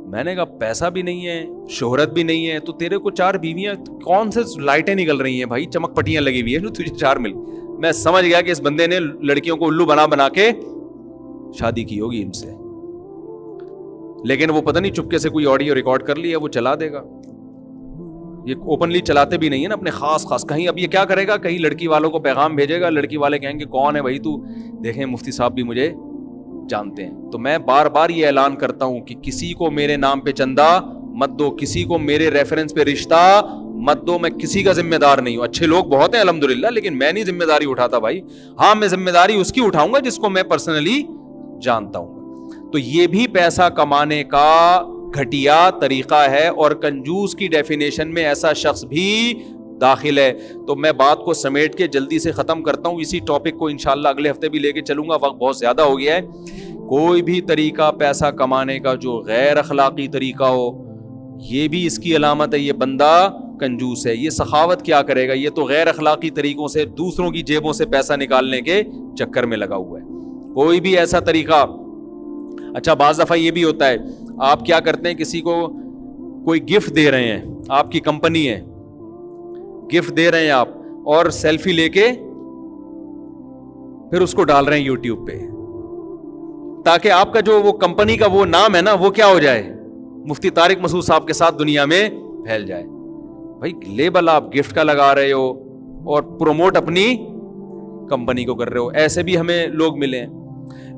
میں نے کہا پیسہ بھی نہیں ہے, شہرت بھی نہیں ہے, تو تیرے کو 4 بیویاں کون سے لائٹیں نکل رہی ہیں بھائی, چمک پٹیاں لگی ہوئی ہیں جو تجھے 4 مل. میں سمجھ گیا کہ اس بندے نے لڑکیوں کو الو بنا کے شادی کی ہوگی ان سے, لیکن وہ پتہ نہیں چپکے سے کوئی آڈیو ریکارڈ کر لیا, وہ چلا دے گا. یہ اوپنلی چلاتے بھی نہیں ہے نا اپنے خاص کہیں. اب یہ کیا کرے گا, کہیں لڑکی والوں کو پیغام بھیجے گا, لڑکی والے کہیں گے کون ہے بھائی تو, دیکھیں مفتی صاحب بھی مجھے جانتے ہیں. تو میں بار بار یہ اعلان کرتا ہوں کہ کسی کو میرے نام پہ چندہ مت دو, کسی کو میرے ریفرنس پہ رشتہ مت دو, میں کسی کا ذمہ دار نہیں ہوں. اچھے لوگ بہت ہیں الحمدللہ, لیکن میں نہیں ذمہ داری اٹھاتا بھائی. ہاں میں ذمہ داری اس کی اٹھاؤں گا جس کو میں پرسنلی جانتا ہوں. تو یہ بھی پیسہ کمانے کا گھٹیا طریقہ ہے, اور کنجوس کی ڈیفینیشن میں ایسا شخص بھی داخل ہے. تو میں بات کو سمیٹ کے جلدی سے ختم کرتا ہوں. اسی ٹاپک کو انشاءاللہ اگلے ہفتے بھی لے کے چلوں گا, وقت بہت زیادہ ہو گیا ہے. کوئی بھی طریقہ پیسہ کمانے کا جو غیر اخلاقی طریقہ ہو, یہ بھی اس کی علامت ہے یہ بندہ کنجوس ہے. یہ سخاوت کیا کرے گا, یہ تو غیر اخلاقی طریقوں سے دوسروں کی جیبوں سے پیسہ نکالنے کے چکر میں لگا ہوا ہے. کوئی بھی ایسا طریقہ. اچھا بعض دفعہ یہ بھی ہوتا ہے, آپ کیا کرتے ہیں, کسی کو کوئی گفٹ دے رہے ہیں, آپ کی کمپنی ہے, گفٹ دے رہے ہیں آپ, اور سیلفی لے کے پھر اس کو ڈال رہے ہیں یوٹیوب پہ, تاکہ آپ کا جو وہ کمپنی کا وہ نام ہے نا وہ کیا ہو جائے, مفتی طارق مسعود صاحب کے ساتھ دنیا میں پھیل جائے. بھائی لیبل آپ گفٹ کا لگا رہے ہو اور پروموٹ اپنی کمپنی کو کر رہے ہو. ایسے بھی ہمیں لوگ ملے ہیں.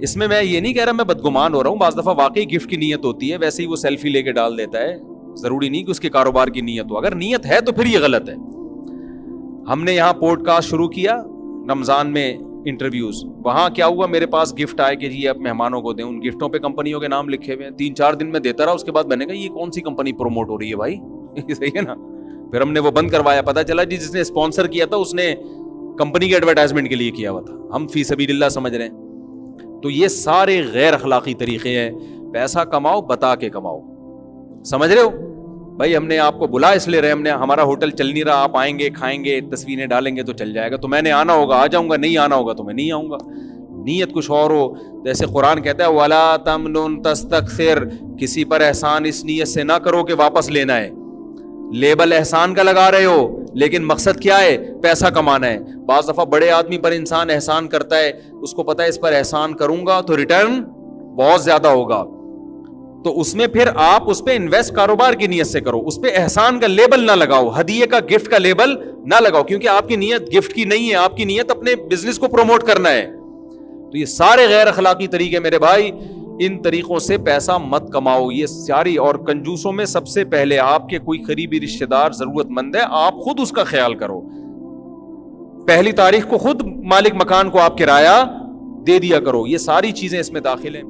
اس میں یہ نہیں کہہ رہا میں بدگمان ہو رہا ہوں, بعض دفعہ واقعی گفٹ کی نیت ہوتی ہے, ویسے ہی وہ سیلفی لے کے ڈال دیتا ہے. ضروری نہیں کہ اس کے کاروبار کی نیت ہو, اگر نیت ہے تو پھر یہ غلط ہے. ہم نے یہاں پوڈ کاسٹ شروع کیا رمضان میں, انٹرویوز, وہاں کیا ہوا, میرے پاس گفٹ آئے کہ جی اب مہمانوں کو دیں. ان گفٹوں پہ کمپنیوں کے نام لکھے ہوئے ہیں. 3-4 دن میں دیتا رہا, اس کے بعد میں نے کہا یہ کون سی کمپنی پروموٹ ہو رہی ہے بھائی, صحیح ہے نا. پھر ہم نے وہ بند کروایا. پتا چلا جی جس نے اسپانسر کیا تھا اس نے کمپنی کے ایڈورٹائزمنٹ کے لیے کیا ہوا تھا. ہم فی سبیل اللہ سمجھ رہے ہیں. تو یہ سارے غیر اخلاقی طریقے ہیں. پیسہ کماؤ بتا کے کماؤ, سمجھ رہے ہو بھائی. ہم نے آپ کو بلا اس لیے رہے, ہم نے, ہمارا ہوٹل چل نہیں رہا, آپ آئیں گے کھائیں گے تصویریں ڈالیں گے تو چل جائے گا, تو میں نے آنا ہوگا آ جاؤں گا, نہیں آنا ہوگا تو میں نہیں آؤں گا. نیت کچھ اور ہو. جیسے قرآن کہتا ہے وَلَا تَمْنُنْ تَسْتَكْثِرْ, کسی پر احسان اس نیت سے نہ کرو کہ واپس لینا ہے. لیبل احسان کا لگا رہے ہو لیکن مقصد کیا ہے, پیسہ کمانا ہے. بعض دفعہ بڑے آدمی پر انسان احسان کرتا ہے, اس کو پتا ہے اس پر احسان کروں گا تو ریٹرن بہت زیادہ ہوگا, تو اس میں پھر آپ اس پہ انویسٹ کاروبار کی نیت سے کرو, اس پہ احسان کا لیبل نہ لگاؤ, ہدیے کا گفٹ کا لیبل نہ لگاؤ, کیونکہ آپ کی نیت گفٹ کی نہیں ہے, آپ کی نیت اپنے بزنس کو پروموٹ کرنا ہے. تو یہ سارے غیر اخلاقی طریقے میرے بھائی, ان طریقوں سے پیسہ مت کماؤ. یہ ساری, اور کنجوسوں میں سب سے پہلے آپ کے کوئی قریبی رشتہ دار ضرورت مند ہے, آپ خود اس کا خیال کرو. پہلی تاریخ کو خود مالک مکان کو آپ کرایہ دے دیا کرو. یہ ساری چیزیں اس میں داخل ہیں.